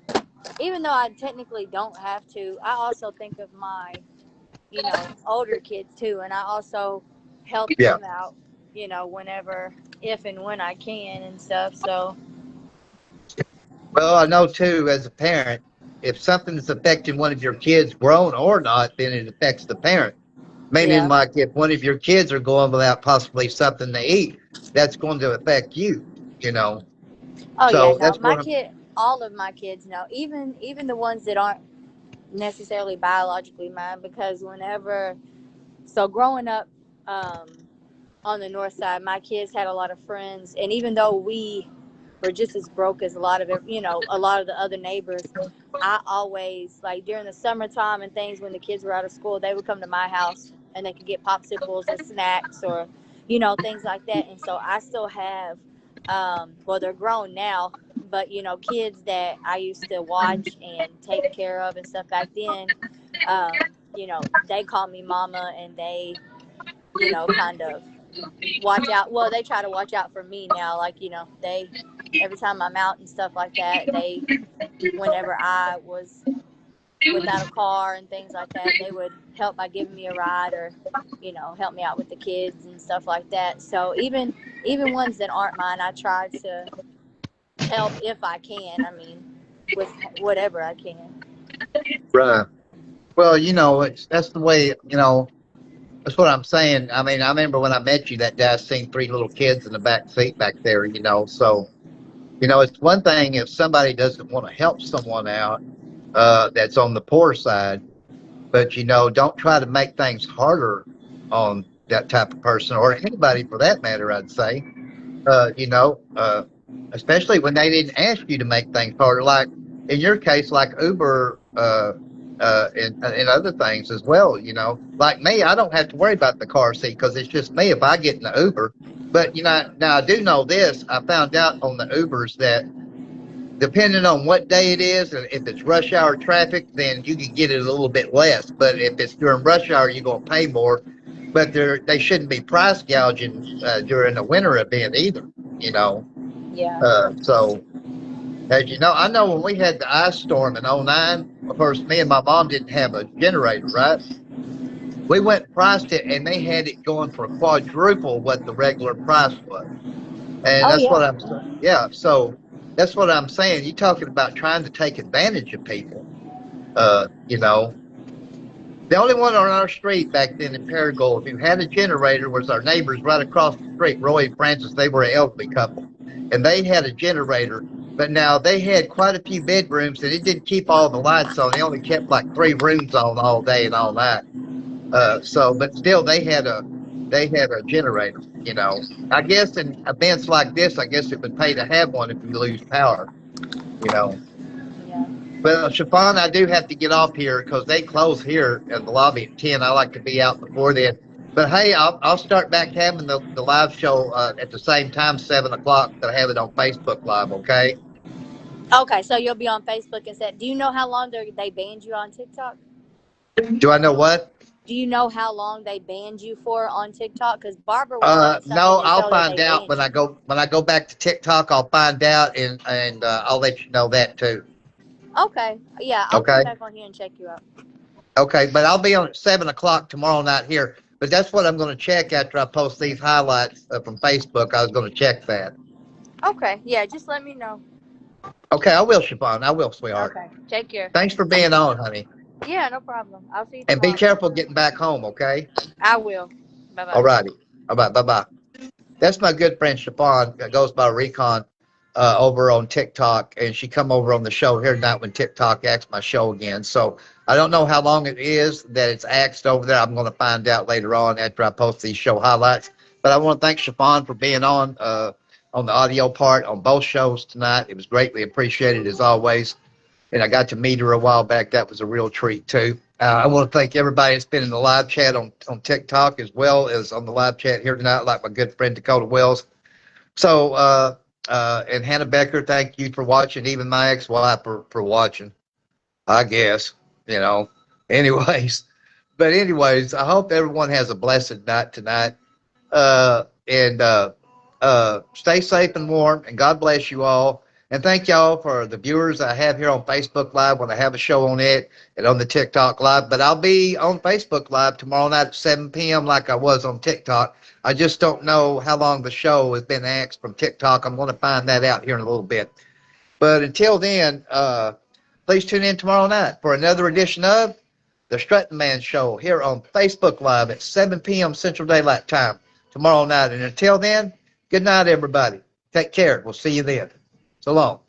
even though I technically don't have to, I also think of my older kids too, and I also help Yeah. them out, whenever, if and when I can and stuff. So, Well, I know too, as a parent, if something is affecting one of your kids, grown or not, then it affects the parent. Meaning, yeah. like if one of your kids are going without possibly something to eat, that's going to affect you, you know. Oh yeah, So no, that's my what I'm, kid, all of my kids know, even the ones that aren't necessarily biologically mine, because growing up, um, on the north side, my kids had a lot of friends, and even though we were just as broke as a lot of the other neighbors, I always, like, during the summertime and things, when the kids were out of school, they would come to my house and they could get popsicles and snacks, or things like that. And so I still have, well, they're grown now, but kids that I used to watch and take care of and stuff back then. They call me mama, and they kind of watch out. Well, they try to watch out for me now. Like, they, every time I'm out and stuff like that, whenever I was without a car and things like that, they would help by giving me a ride, or, help me out with the kids and stuff like that. So even ones that aren't mine, I try to help if I can. I mean, with whatever I can. right. Well, that's the way, that's what I'm saying. I mean, I remember when I met you that day, I seen three little kids in the back seat back there, so, it's one thing if somebody doesn't want to help someone out, that's on the poor side, but, don't try to make things harder on that type of person or anybody for that matter, I'd say. uh, you know, uh, Especially when they didn't ask you to make things harder. Like in your case, like Uber, and other things as well. Like me, I don't have to worry about the car seat because it's just me if I get in the Uber. But now I do know this. I found out on the Ubers that depending on what day it is, and if it's rush hour traffic, then you can get it a little bit less. But if it's during rush hour, you're going to pay more. But they shouldn't be price gouging during the winter event either. You know, Yeah. so as you know, I know when we had the ice storm in '09, of course, me and my mom didn't have a generator, right? We went and priced it, and they had it going for quadruple what the regular price was. And Oh that's what yeah. I'm saying. Yeah, so that's what I'm saying. You talking about trying to take advantage of people. Uh, you know, the only one on our street back then in Paragould who had a generator was our neighbors right across the street, Roy and Francis. They were an elderly couple, and they had a generator. But now they had quite a few bedrooms, and it didn't keep all the lights on. They only kept like three rooms on all day and all night. But still, they had a generator. I guess in events like this, I guess it would pay to have one if we lose power. You know. Yeah. Well, Chiffon, I do have to get off here because they close here in the lobby at 10. I like to be out before then. But hey, I'll start back having the live show at the same time, 7 o'clock. That I have it on Facebook Live. Okay. Okay, so you'll be on Facebook and said, do you know how long they banned you on TikTok? Do I know what? Do you know how long they banned you for on TikTok? Because Barbara was saying something No, to I'll show that they find out banned when I you. go back to TikTok. I'll find out and I'll let you know that too. Okay, yeah, I'll come Okay. back on here and check you out. Okay, but I'll be on at 7 o'clock tomorrow night here. But that's what I'm going to check after I post these highlights from Facebook. I was going to check that. Okay, yeah, just let me know. Okay, I will, Siobhan. I will, sweetheart. Okay, take care. Thanks for being on, honey. Yeah, no problem. I'll see you And be tomorrow. careful getting back home, okay? I will. Bye All bye. righty. All right, bye bye. That's my good friend Siobhan that goes by Recon over on TikTok, and she come over on the show here tonight when TikTok acts my show again. So I don't know how long it is that it's axed over there. I'm going to find out later on after I post these show highlights. But I want to thank Siobhan for being on the audio part on both shows tonight. It was greatly appreciated as always. And I got to meet her a while back. That was a real treat too. I want to thank everybody that's been in the live chat on TikTok as well as on the live chat here tonight, like my good friend Dakota Wells. So, and Hannah Becker, thank you for watching. Even my ex-wife for watching, I guess, you know. Anyways, I hope everyone has a blessed night tonight. And Stay safe and warm, and God bless you all. And thank y'all for the viewers I have here on Facebook Live when I have a show on it and on the TikTok Live. But I'll be on Facebook Live tomorrow night at 7 p.m. like I was on TikTok. I just don't know how long the show has been asked from TikTok. I'm going to find that out here in a little bit. But until then, please tune in tomorrow night for another edition of The Stratton Man Show here on Facebook Live at 7 p.m. Central Daylight Time tomorrow night. And until then, good night, everybody. Take care. We'll see you then. So long.